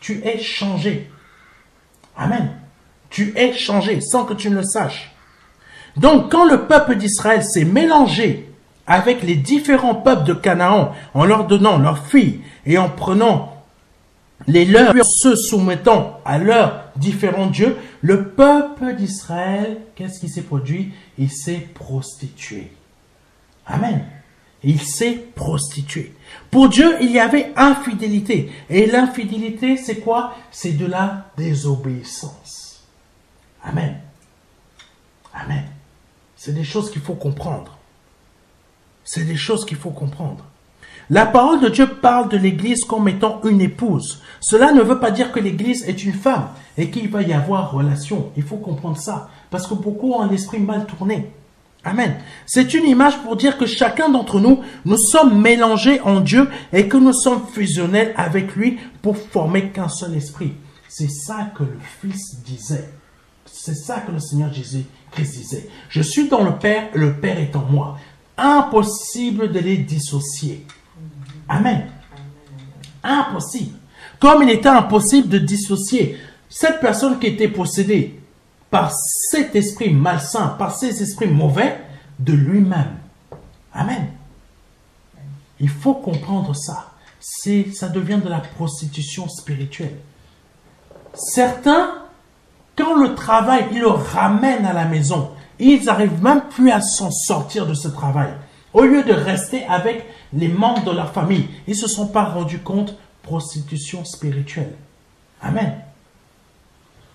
es changé. Amen. Tu es changé sans que tu ne le saches. Donc, quand le peuple d'Israël s'est mélangé avec les différents peuples de Canaan, en leur donnant leurs filles et en prenant les leurs, se soumettant à leurs différents dieux, le peuple d'Israël, qu'est-ce qui s'est produit? Il s'est prostitué. Amen. Il s'est prostitué. Pour Dieu, il y avait infidélité. Et l'infidélité, c'est quoi? C'est de la désobéissance. Amen. Amen. C'est des choses qu'il faut comprendre. C'est des choses qu'il faut comprendre. La parole de Dieu parle de l'Église comme étant une épouse. Cela ne veut pas dire que l'Église est une femme et qu'il va y avoir relation. Il faut comprendre ça. Parce que beaucoup ont l'esprit mal tourné. Amen. C'est une image pour dire que chacun d'entre nous, nous sommes mélangés en Dieu et que nous sommes fusionnels avec lui pour former qu'un seul esprit. C'est ça que le Fils disait. C'est ça que le Seigneur Jésus-Christ disait. Je suis dans le Père est en moi. Impossible de les dissocier. Amen. Impossible. Comme il était impossible de dissocier cette personne qui était possédée par cet esprit malsain, par ces esprits mauvais, de lui-même. Amen. Il faut comprendre ça. Ça devient de la prostitution spirituelle. Certains, quand le travail, ils le ramènent à la maison, ils n'arrivent même plus à s'en sortir de ce travail. Au lieu de rester avec les membres de leur famille, ils ne se sont pas rendus compte, prostitution spirituelle. Amen.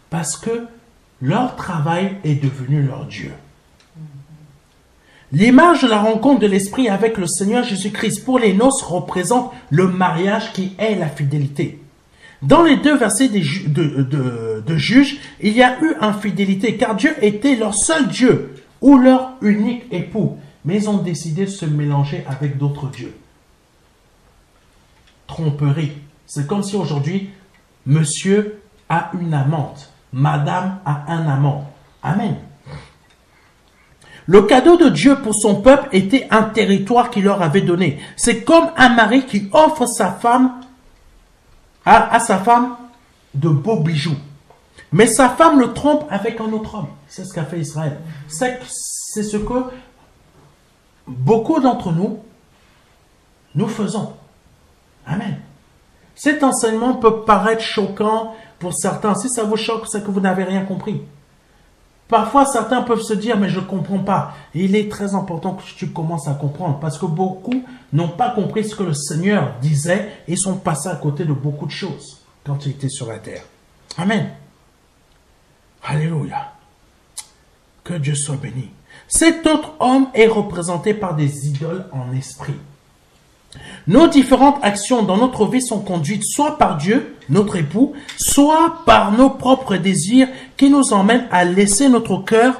Parce que leur travail est devenu leur Dieu. L'image de la rencontre de l'Esprit avec le Seigneur Jésus-Christ pour les noces représente le mariage qui est la fidélité. Dans les deux versets de Juges, il y a eu infidélité, car Dieu était leur seul Dieu ou leur unique époux. Mais ils ont décidé de se mélanger avec d'autres dieux. Tromperie. C'est comme si aujourd'hui, monsieur a une amante, madame a un amant. Amen. Le cadeau de Dieu pour son peuple était un territoire qu'il leur avait donné. C'est comme un mari qui offre sa femme à sa femme de beaux bijoux. Mais sa femme le trompe avec un autre homme. C'est ce qu'a fait Israël. C'est ce que beaucoup d'entre nous, nous faisons. Amen. Cet enseignement peut paraître choquant pour certains. Si ça vous choque, c'est que vous n'avez rien compris. Parfois, certains peuvent se dire, mais je ne comprends pas. Il est très important que tu commences à comprendre parce que beaucoup n'ont pas compris ce que le Seigneur disait et sont passés à côté de beaucoup de choses quand il était sur la terre. Amen. Alléluia. Que Dieu soit béni. Cet autre homme est représenté par des idoles en esprit. Nos différentes actions dans notre vie sont conduites soit par Dieu, notre époux, soit par nos propres désirs qui nous emmènent à laisser notre cœur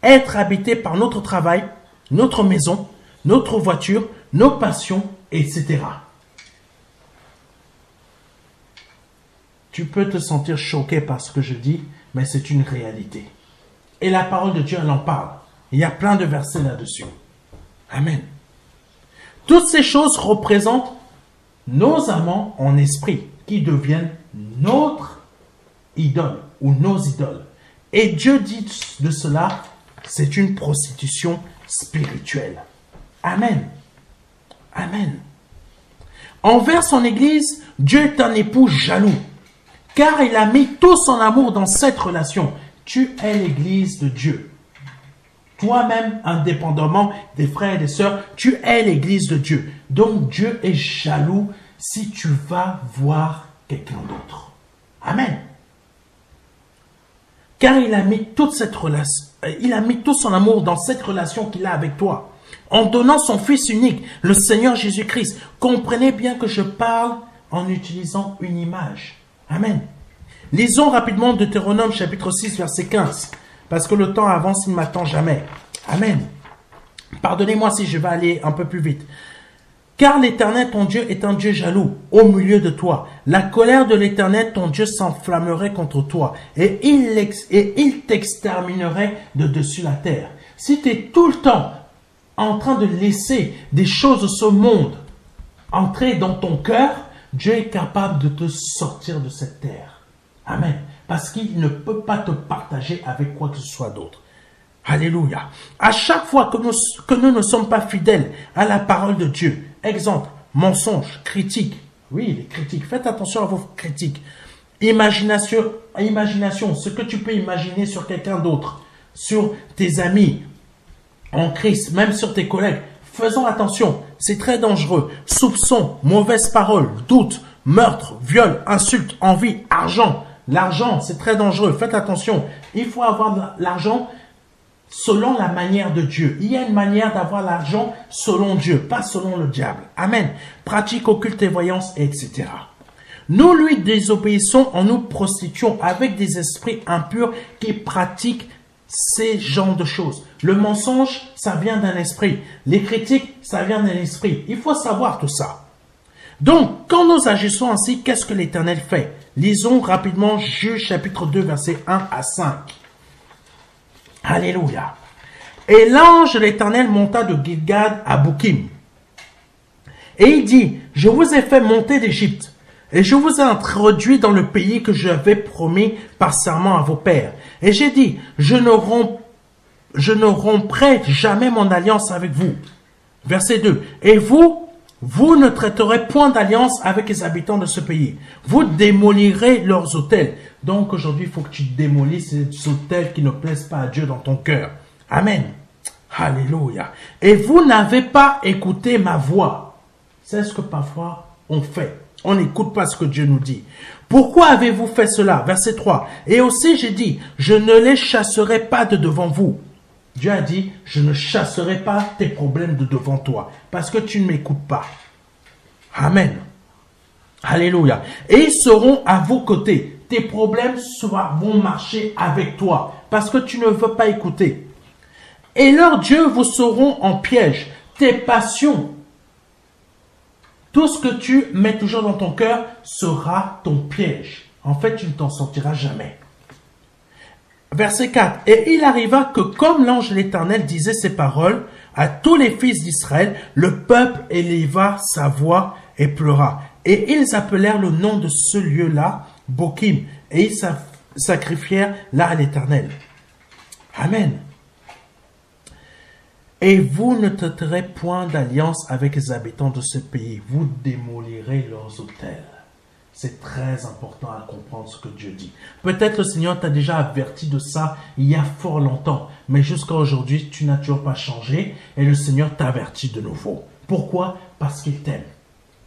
être habité par notre travail, notre maison, notre voiture, nos passions, etc. Tu peux te sentir choqué par ce que je dis, mais c'est une réalité. Et la parole de Dieu, elle en parle. Il y a plein de versets là-dessus. Amen. Toutes ces choses représentent nos amants en esprit qui deviennent notre idole ou nos idoles. Et Dieu dit de cela, c'est une prostitution spirituelle. Amen. Amen. Envers son Église, Dieu est un époux jaloux, car il a mis tout son amour dans cette relation. Tu es l'Église de Dieu. Toi-même, indépendamment des frères et des sœurs, tu es l'Église de Dieu. Donc Dieu est jaloux si tu vas voir quelqu'un d'autre. Amen. Car il a mis toute cette relation, il a mis tout son amour dans cette relation qu'il a avec toi. En donnant son Fils unique, le Seigneur Jésus-Christ. Comprenez bien que je parle en utilisant une image. Amen. Lisons rapidement Deutéronome chapitre 6 verset 15. Parce que le temps avance, il ne m'attend jamais. Amen. Pardonnez-moi si je vais aller un peu plus vite. Car l'Éternel, ton Dieu, est un Dieu jaloux au milieu de toi. La colère de l'Éternel, ton Dieu, s'enflammerait contre toi. Et il t'exterminerait de dessus la terre. Si tu es tout le temps en train de laisser des choses de ce monde entrer dans ton cœur, Dieu est capable de te sortir de cette terre. Amen. Parce qu'il ne peut pas te partager avec quoi que ce soit d'autre. Alléluia. À chaque fois que nous ne sommes pas fidèles à la parole de Dieu, exemple, mensonge, critique. Oui, les critiques. Faites attention à vos critiques. Imagination, ce que tu peux imaginer sur quelqu'un d'autre, sur tes amis, en Christ, même sur tes collègues. Faisons attention, c'est très dangereux. Soupçons, mauvaises paroles, doutes, meurtres, viols, insultes, envie, argent. L'argent, c'est très dangereux. Faites attention. Il faut avoir l'argent selon la manière de Dieu. Il y a une manière d'avoir l'argent selon Dieu, pas selon le diable. Amen. Pratique occulte et voyance, etc. Nous lui désobéissons en nous prostituant avec des esprits impurs qui pratiquent ces genres de choses. Le mensonge, ça vient d'un esprit. Les critiques, ça vient d'un esprit. Il faut savoir tout ça. Donc, quand nous agissons ainsi, qu'est-ce que l'Éternel fait? Lisons rapidement Juge chapitre 2, versets 1 à 5. Alléluia. Et l'ange de l'Éternel monta de Gilgad à Bokim. Et il dit, je vous ai fait monter d'Égypte, et je vous ai introduit dans le pays que j'avais promis par serment à vos pères. Et j'ai dit, je ne romprai jamais mon alliance avec vous. Verset 2. Et vous ne traiterez point d'alliance avec les habitants de ce pays. Vous démolirez leurs autels. Donc aujourd'hui, il faut que tu démolisses ces autels qui ne plaisent pas à Dieu dans ton cœur. Amen. Alléluia. Et vous n'avez pas écouté ma voix. C'est ce que parfois on fait. On n'écoute pas ce que Dieu nous dit. Pourquoi avez-vous fait cela? Verset 3. Et aussi j'ai dit, je ne les chasserai pas de devant vous. Dieu a dit, je ne chasserai pas tes problèmes de devant toi, parce que tu ne m'écoutes pas. Amen. Alléluia. Et ils seront à vos côtés. Tes problèmes vont marcher avec toi, parce que tu ne veux pas écouter. Et leurs dieux vous seront en piège. Tes passions, tout ce que tu mets toujours dans ton cœur sera ton piège. En fait, tu ne t'en sortiras jamais. Verset 4. Et il arriva que comme l'ange de l'Éternel disait ces paroles à tous les fils d'Israël, le peuple éleva sa voix et pleura. Et ils appelèrent le nom de ce lieu-là Bokim. Et ils sacrifièrent là à l'Éternel. Amen. Et vous ne traiterez point d'alliance avec les habitants de ce pays. Vous démolirez leurs autels. C'est très important à comprendre ce que Dieu dit. Peut-être le Seigneur t'a déjà averti de ça il y a fort longtemps, mais jusqu'à aujourd'hui, tu n'as toujours pas changé et le Seigneur t'a averti de nouveau. Pourquoi? Parce qu'il t'aime.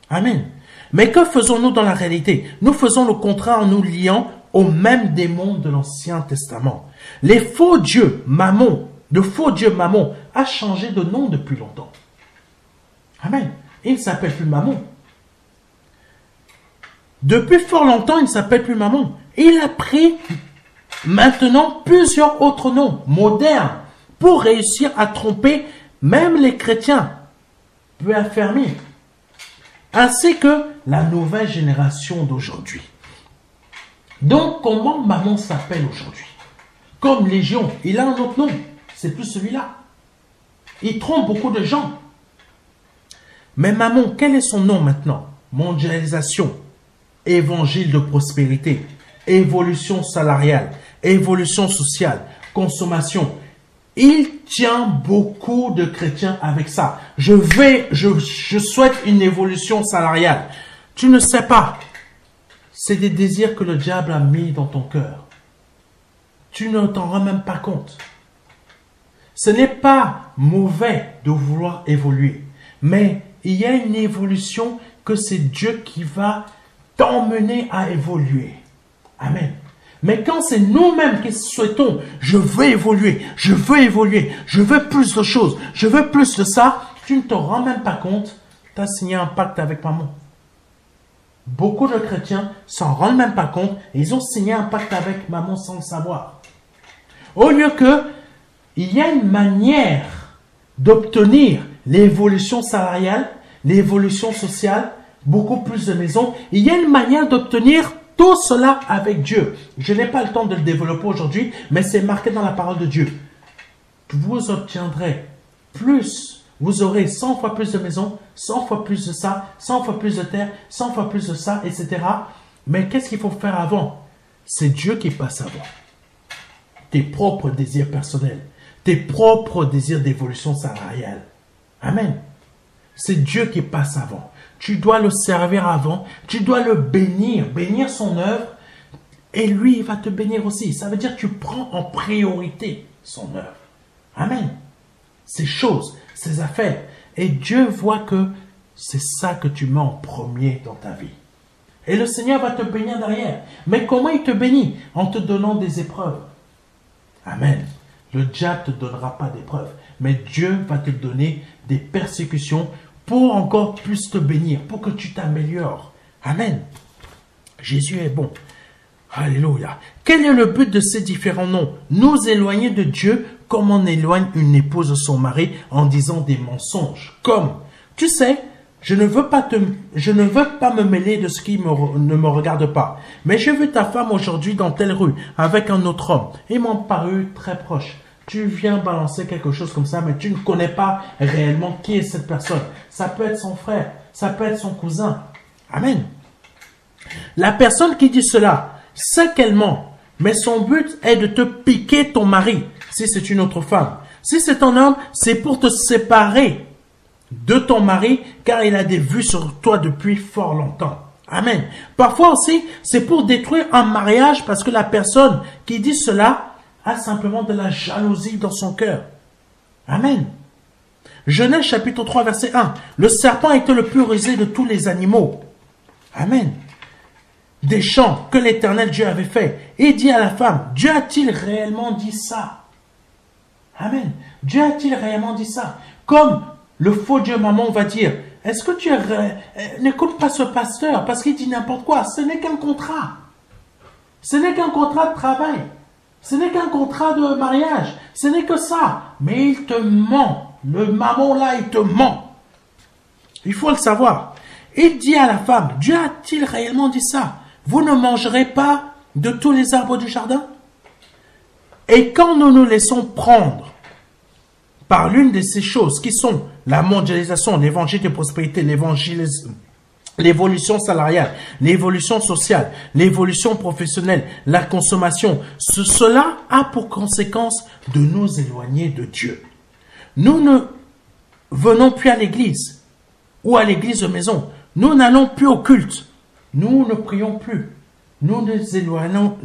Amen. Mais que faisons-nous dans la réalité? Nous faisons le contraire en nous liant aux mêmes démons de l'Ancien Testament. Les faux dieux Mammon, le faux dieu Mammon a changé de nom depuis longtemps. Amen. Il ne s'appelle plus Mammon. Depuis fort longtemps, il ne s'appelle plus Mammon. Il a pris maintenant plusieurs autres noms modernes pour réussir à tromper même les chrétiens peu affermis, ainsi que la nouvelle génération d'aujourd'hui. Donc, comment Mammon s'appelle aujourd'hui? Comme Légion, il a un autre nom. C'est plus celui-là. Il trompe beaucoup de gens. Mais Mammon, quel est son nom maintenant? Mondialisation, évangile de prospérité, évolution salariale, évolution sociale, consommation. Il tient beaucoup de chrétiens avec ça. Je souhaite une évolution salariale. Tu ne sais pas. C'est des désirs que le diable a mis dans ton cœur. Tu ne t'en rends même pas compte. Ce n'est pas mauvais de vouloir évoluer, mais il y a une évolution que c'est Dieu qui va t'emmener à évoluer. Amen. Mais quand c'est nous-mêmes qui souhaitons, je veux évoluer, je veux plus de choses, je veux plus de ça, tu ne te rends même pas compte, tu as signé un pacte avec Mammon. Beaucoup de chrétiens s'en rendent même pas compte et ils ont signé un pacte avec Mammon sans le savoir. Au lieu que, il y a une manière d'obtenir l'évolution salariale, l'évolution sociale, beaucoup plus de maisons. Il y a une manière d'obtenir tout cela avec Dieu. Je n'ai pas le temps de le développer aujourd'hui, mais c'est marqué dans la parole de Dieu. Vous obtiendrez plus, vous aurez 100 fois plus de maisons, 100 fois plus de ça, 100 fois plus de terre, 100 fois plus de ça, etc. Mais qu'est-ce qu'il faut faire avant? C'est Dieu qui passe avant. Tes propres désirs personnels, tes propres désirs d'évolution salariale. Amen. C'est Dieu qui passe avant. Tu dois le servir avant, tu dois le bénir son œuvre, et lui, il va te bénir aussi. Ça veut dire que tu prends en priorité son œuvre. Amen. Ces choses, ces affaires. Et Dieu voit que c'est ça que tu mets en premier dans ta vie. Et le Seigneur va te bénir derrière. Mais comment il te bénit? En te donnant des épreuves. Amen. Le diable ne te donnera pas d'épreuves, mais Dieu va te donner des persécutions pour encore plus te bénir, pour que tu t'améliores. Amen. Jésus est bon. Alléluia. Quel est le but de ces différents noms? Nous éloigner de Dieu comme on éloigne une épouse de son mari en disant des mensonges. Comme, tu sais, je ne veux pas me mêler de ce qui ne me regarde pas. Mais j'ai vu ta femme aujourd'hui dans telle rue avec un autre homme. Ils m'ont paru très proches. Tu viens balancer quelque chose comme ça, mais tu ne connais pas réellement qui est cette personne. Ça peut être son frère, ça peut être son cousin. Amen. La personne qui dit cela sait qu'elle ment, mais son but est de te piquer ton mari, si c'est une autre femme. Si c'est un homme, c'est pour te séparer de ton mari, car il a des vues sur toi depuis fort longtemps. Amen. Parfois aussi, c'est pour détruire un mariage parce que la personne qui dit cela a simplement de la jalousie dans son cœur. Amen. Genèse chapitre 3 verset 1. Le serpent était le plus rusé de tous les animaux. Amen. Des champs que l'Éternel Dieu avait fait. Et dit à la femme, Dieu a-t-il réellement dit ça? Amen. Dieu a-t-il réellement dit ça? Comme le faux Dieu Mammon va dire, est-ce que tu n'écoutes pas ce pasteur parce qu'il dit n'importe quoi? Ce n'est qu'un contrat. Ce n'est qu'un contrat de travail. Ce n'est qu'un contrat de mariage. Ce n'est que ça. Mais il te ment. Le Mammon là, il te ment. Il faut le savoir. Il dit à la femme, Dieu a-t-il réellement dit ça? Vous ne mangerez pas de tous les arbres du jardin? Et quand nous nous laissons prendre par l'une de ces choses qui sont la mondialisation, l'évangile de prospérité, l'évolution salariale, l'évolution sociale, l'évolution professionnelle, la consommation, cela a pour conséquence de nous éloigner de Dieu. Nous ne venons plus à l'église ou à l'église de maison. Nous n'allons plus au culte. Nous ne prions plus. Nous nous éloignons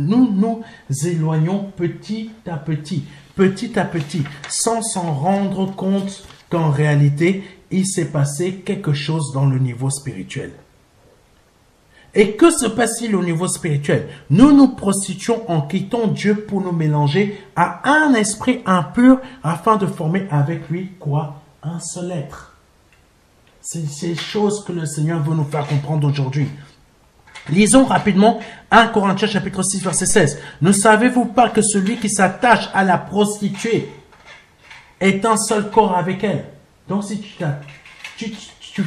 petit à petit, sans s'en rendre compte qu'en réalité, il s'est passé quelque chose dans le niveau spirituel. Et que se passe-t-il au niveau spirituel? Nous nous prostituons en quittant Dieu pour nous mélanger à un esprit impur afin de former avec lui quoi? Un seul être. C'est ces choses que le Seigneur veut nous faire comprendre aujourd'hui. Lisons rapidement 1 Corinthiens chapitre 6 verset 16. Ne savez-vous pas que celui qui s'attache à la prostituée est un seul corps avec elle? Donc si tu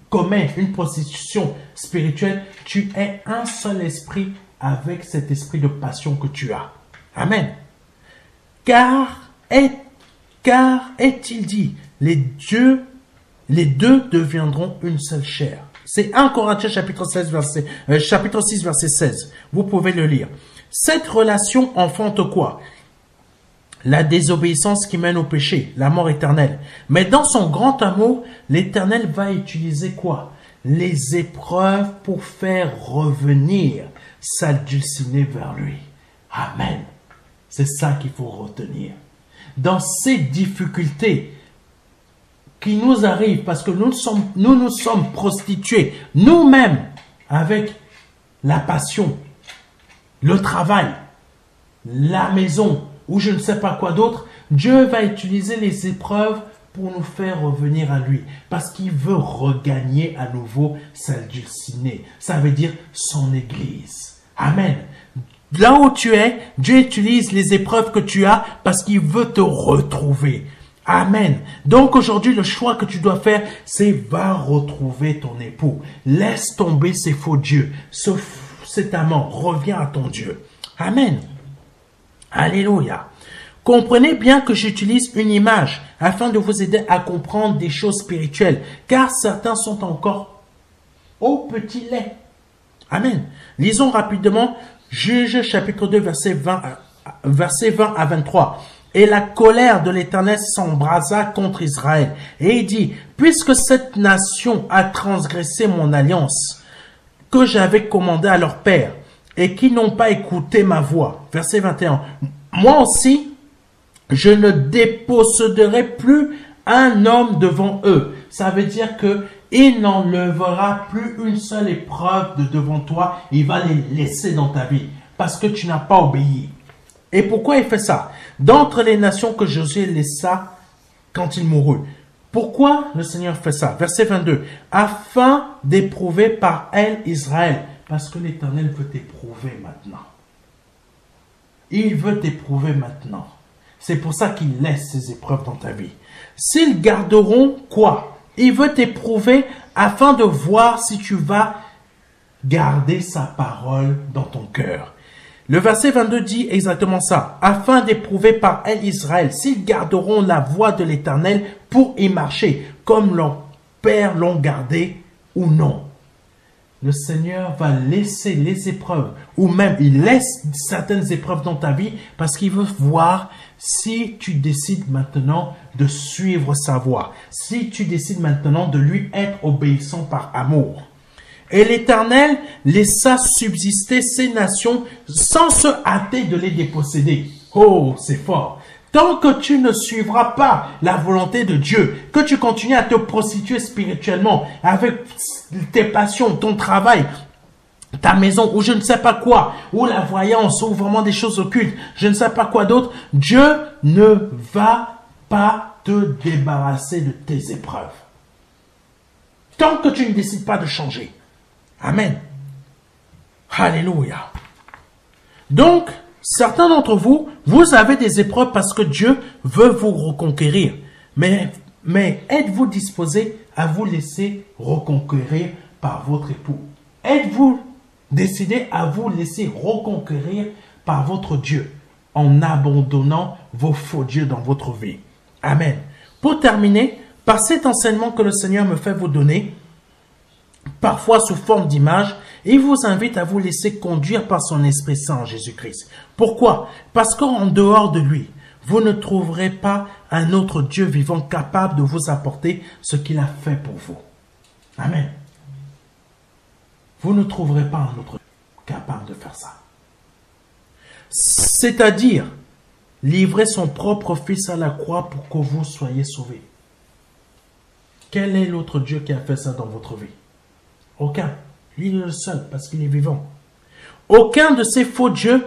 commets une prostitution spirituelle, tu es un seul esprit avec cet esprit de passion que tu as. Amen. Car est-il dit, les deux deviendront une seule chair. C'est 1 Corinthiens chapitre 6 verset 16. Vous pouvez le lire. Cette relation enfante quoi? La désobéissance qui mène au péché, la mort éternelle. Mais dans son grand amour, l'Éternel va utiliser quoi? Les épreuves pour faire revenir sa dulcinée vers lui. Amen. C'est ça qu'il faut retenir. Dans ces difficultés qui nous arrivent, parce que nous nous sommes prostitués, nous-mêmes, avec la passion, le travail, la maison, ou je ne sais pas quoi d'autre, Dieu va utiliser les épreuves pour nous faire revenir à lui. Parce qu'il veut regagner à nouveau sa dulcinée. Ça veut dire son église. Amen. Là où tu es, Dieu utilise les épreuves que tu as parce qu'il veut te retrouver. Amen. Donc aujourd'hui, le choix que tu dois faire, c'est va retrouver ton époux. Laisse tomber ces faux dieux, cet amant. Reviens à ton Dieu. Amen. Alléluia. Comprenez bien que j'utilise une image afin de vous aider à comprendre des choses spirituelles, car certains sont encore au petit lait. Amen. Lisons rapidement Juge chapitre 2 verset 20 à 23. Et la colère de l'Éternel s'embrasa contre Israël. Et il dit, puisque cette nation a transgressé mon alliance que j'avais commandée à leur père, et qui n'ont pas écouté ma voix. Verset 21. Moi aussi, je ne déposséderai plus un homme devant eux. Ça veut dire que il n'enlèvera plus une seule épreuve de devant toi. Il va les laisser dans ta vie parce que tu n'as pas obéi. Et pourquoi il fait ça? D'entre les nations que Josué laissa quand il mourut. Pourquoi le Seigneur fait ça? Verset 22. Afin d'éprouver par elle Israël. Parce que l'Éternel veut t'éprouver maintenant. Il veut t'éprouver maintenant. C'est pour ça qu'il laisse ces épreuves dans ta vie. S'ils garderont quoi? Il veut t'éprouver afin de voir si tu vas garder sa parole dans ton cœur. Le verset 22 dit exactement ça. Afin d'éprouver par elle Israël, s'ils garderont la voie de l'Éternel pour y marcher, comme leurs pères l'ont gardé ou non. Le Seigneur va laisser les épreuves, ou même il laisse certaines épreuves dans ta vie parce qu'il veut voir si tu décides maintenant de suivre sa voie, si tu décides maintenant de lui être obéissant par amour. Et l'Éternel laissa subsister ces nations sans se hâter de les déposséder. Oh, c'est fort! Tant que tu ne suivras pas la volonté de Dieu, que tu continues à te prostituer spirituellement avec tes passions, ton travail, ta maison ou je ne sais pas quoi, ou la voyance, ou vraiment des choses occultes, je ne sais pas quoi d'autre, Dieu ne va pas te débarrasser de tes épreuves. Tant que tu ne décides pas de changer. Amen. Alléluia. Donc, certains d'entre vous, vous avez des épreuves parce que Dieu veut vous reconquérir. Mais êtes-vous disposé à vous laisser reconquérir par votre époux? Êtes-vous décidé à vous laisser reconquérir par votre Dieu en abandonnant vos faux dieux dans votre vie? Amen. Pour terminer, par cet enseignement que le Seigneur me fait vous donner, parfois sous forme d'image, il vous invite à vous laisser conduire par son Esprit Saint en Jésus-Christ. Pourquoi? Parce qu'en dehors de lui, vous ne trouverez pas un autre Dieu vivant capable de vous apporter ce qu'il a fait pour vous. Amen. vous ne trouverez pas un autre capable de faire ça. C'est-à-dire, livrer son propre fils à la croix pour que vous soyez sauvés. Quel est l'autre Dieu qui a fait ça dans votre vie? Aucun. Lui, il est le seul parce qu'il est vivant. Aucun de ces faux dieux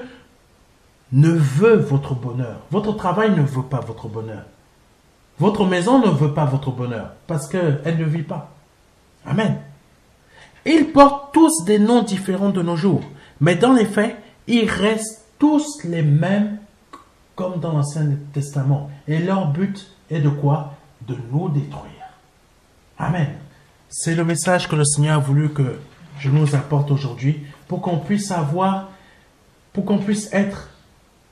ne veut votre bonheur. Votre travail ne veut pas votre bonheur. Votre maison ne veut pas votre bonheur parce qu'elle ne vit pas. Amen. Ils portent tous des noms différents de nos jours, mais dans les faits, ils restent tous les mêmes comme dans l'Ancien Testament. Et leur but est de quoi? De nous détruire. Amen. C'est le message que le Seigneur a voulu que je nous apporte aujourd'hui pour qu'on puisse avoir, pour qu'on puisse être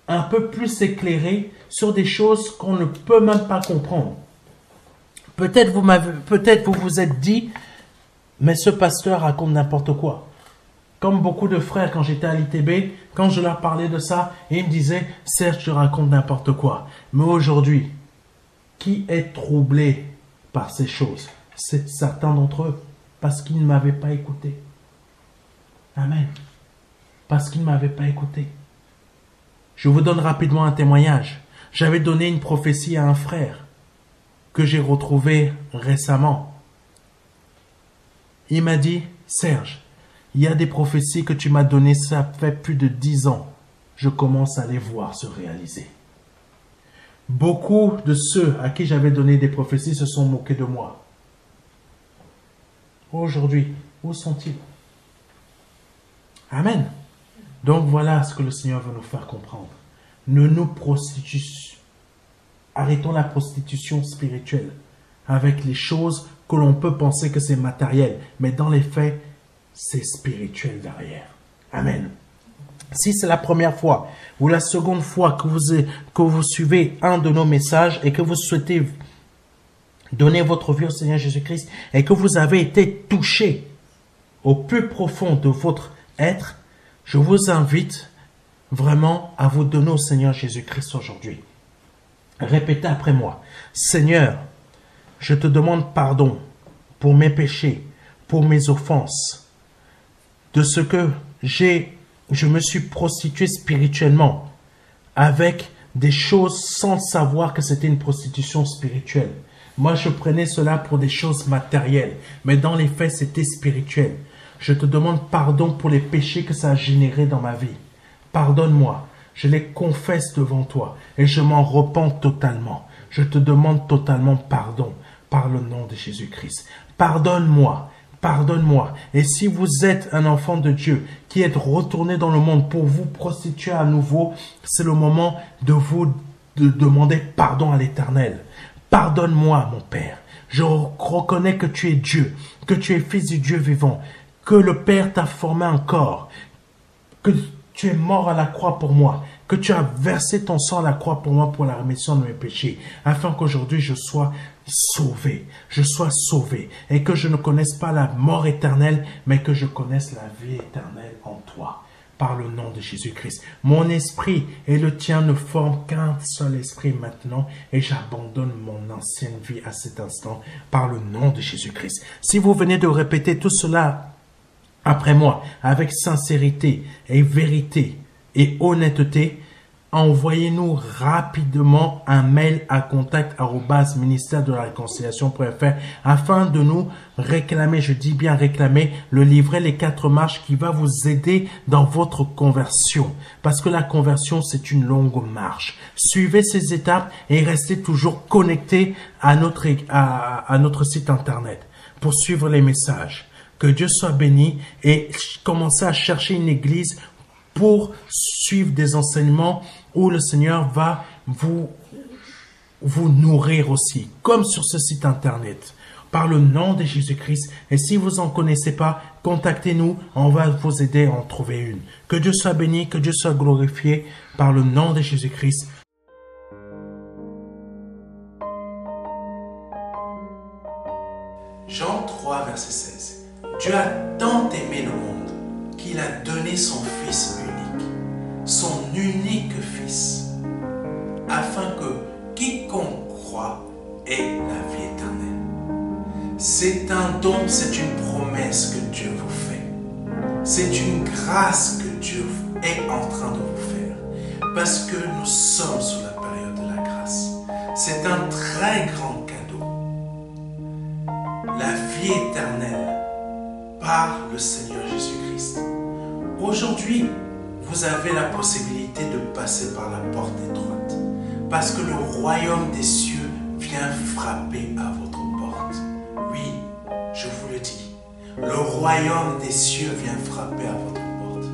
un peu plus éclairé sur des choses qu'on ne peut même pas comprendre. Peut-être vous vous êtes dit, mais ce pasteur raconte n'importe quoi. Comme beaucoup de frères, quand j'étais à l'ITB, quand je leur parlais de ça, ils me disaient, Serge, tu racontes n'importe quoi. Mais aujourd'hui, qui est troublé par ces choses? C'est certains d'entre eux, parce qu'ils ne m'avaient pas écouté. Amen. Parce qu'ils ne m'avaient pas écouté. Je vous donne rapidement un témoignage. J'avais donné une prophétie à un frère que j'ai retrouvé récemment. Il m'a dit, Serge, il y a des prophéties que tu m'as données, ça fait plus de 10 ans. Je commence à les voir se réaliser. Beaucoup de ceux à qui j'avais donné des prophéties se sont moqués de moi. Aujourd'hui, où sont-ils? Amen. Donc voilà ce que le Seigneur veut nous faire comprendre. Ne nous prostituons. Arrêtons la prostitution spirituelle avec les choses que l'on peut penser que c'est matériel. Mais dans les faits, c'est spirituel derrière. Amen. Si c'est la première fois ou la seconde fois que vous suivez un de nos messages et que vous souhaitez donner votre vie au Seigneur Jésus-Christ et que vous avez été touché au plus profond de votre être, je vous invite vraiment à vous donner au Seigneur Jésus-Christ aujourd'hui. Répétez après moi. Seigneur, je te demande pardon pour mes péchés, pour mes offenses, de ce que je me suis prostitué spirituellement avec des choses sans savoir que c'était une prostitution spirituelle. Moi, je prenais cela pour des choses matérielles, mais dans les faits, c'était spirituel. Je te demande pardon pour les péchés que ça a généré dans ma vie. Pardonne-moi, je les confesse devant toi et je m'en repens totalement. Je te demande totalement pardon par le nom de Jésus-Christ. Pardonne-moi, pardonne-moi. Et si vous êtes un enfant de Dieu qui est retourné dans le monde pour vous prostituer à nouveau, c'est le moment de vous demander pardon à l'Éternel. Pardonne-moi, mon Père. Je reconnais que tu es Dieu, que tu es fils du Dieu vivant, que le Père t'a formé un corps, que tu es mort à la croix pour moi, que tu as versé ton sang à la croix pour moi pour la rémission de mes péchés, afin qu'aujourd'hui je sois sauvé, et que je ne connaisse pas la mort éternelle, mais que je connaisse la vie éternelle en toi. Par le nom de Jésus-Christ. Mon esprit et le tien ne forment qu'un seul esprit maintenant et j'abandonne mon ancienne vie à cet instant par le nom de Jésus-Christ. Si vous venez de répéter tout cela après moi avec sincérité et vérité et honnêteté, envoyez-nous rapidement un mail à contact@ministère-de-la-réconciliation.fr afin de nous réclamer, je dis bien réclamer, le livret Les 4 marches qui va vous aider dans votre conversion. Parce que la conversion, c'est une longue marche. Suivez ces étapes et restez toujours connectés à notre site internet pour suivre les messages. Que Dieu soit béni et commencez à chercher une église pour suivre des enseignements où le Seigneur va vous nourrir aussi, comme sur ce site internet, par le nom de Jésus-Christ. Et si vous n'en connaissez pas, contactez-nous, on va vous aider à en trouver une. Que Dieu soit béni, que Dieu soit glorifié par le nom de Jésus-Christ. Jean 3, verset 16. Dieu a tant aimé le monde qu'il a donné son Fils unique Fils, afin que quiconque croit ait la vie éternelle. C'est un don, c'est une promesse que Dieu vous fait. C'est une grâce que Dieu est en train de vous faire. Parce que nous sommes sous la période de la grâce. C'est un très grand cadeau. La vie éternelle par le Seigneur Jésus-Christ. Aujourd'hui, vous avez la possibilité de passer par la porte étroite. Parce que le royaume des cieux vient frapper à votre porte. Oui, je vous le dis. Le royaume des cieux vient frapper à votre porte.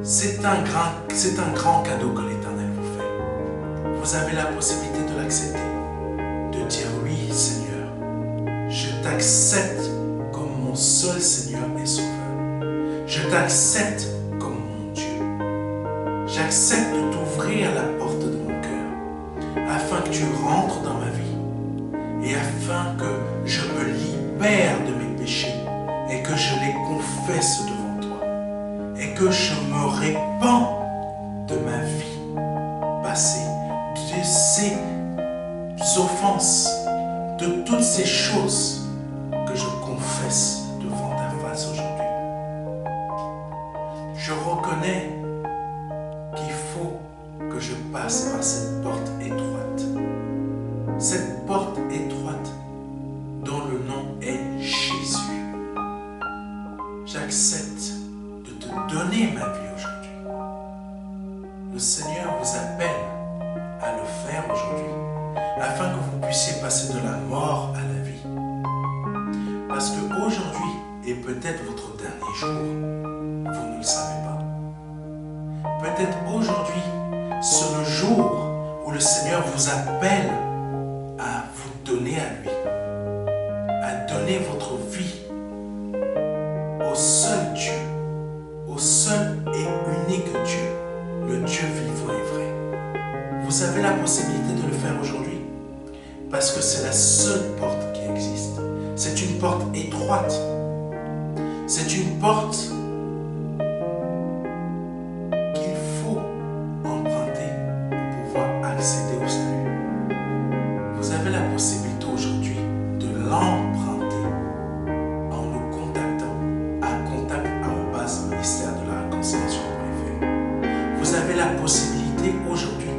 C'est un grand cadeau que l'Éternel vous fait. Vous avez la possibilité de l'accepter. De dire oui, Seigneur, je t'accepte comme mon seul Seigneur et Sauveur. Je t'accepte comme mon Dieu. J'accepte de t'ouvrir la porte de mon cœur afin que tu rentres dans ma vie et afin que je me libère de mes péchés et que je les confesse devant toi et que je me répands de ma vie passée, de ces offenses, de toutes ces choses que je confesse devant ta face aujourd'hui. Je reconnais qu'il faut que je passe par cette porte étroite. Cette porte étroite dont le nom est Jésus. J'accepte de te donner ma vie aujourd'hui. Le Seigneur vous appelle à le faire aujourd'hui afin que vous puissiez passer de la mort à la vie. Parce qu'aujourd'hui est peut-être votre dernier jour. Vous ne le savez pas. Peut-être aujourd'hui, c'est le jour où le Seigneur vous appelle à vous donner à lui, à donner votre vie au seul Dieu, au seul et unique Dieu, le Dieu vivant et vrai. Vous avez la possibilité de le faire aujourd'hui parce que c'est la seule porte qui existe. C'est une porte étroite. C'est une porte qu'il faut emprunter pour pouvoir accéder au salut. Vous avez la possibilité aujourd'hui de l'emprunter en nous contactant à contact@ministère-de-la-réconciliation.fr. Vous avez la possibilité aujourd'hui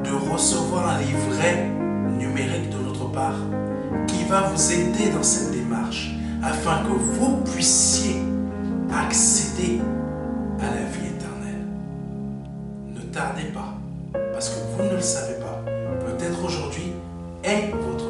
de recevoir un livret numérique de notre part qui va vous aider dans cette démarche afin que vous puissiez accéder à la vie éternelle. Ne tardez pas, parce que vous ne le savez pas. Peut-être aujourd'hui est votre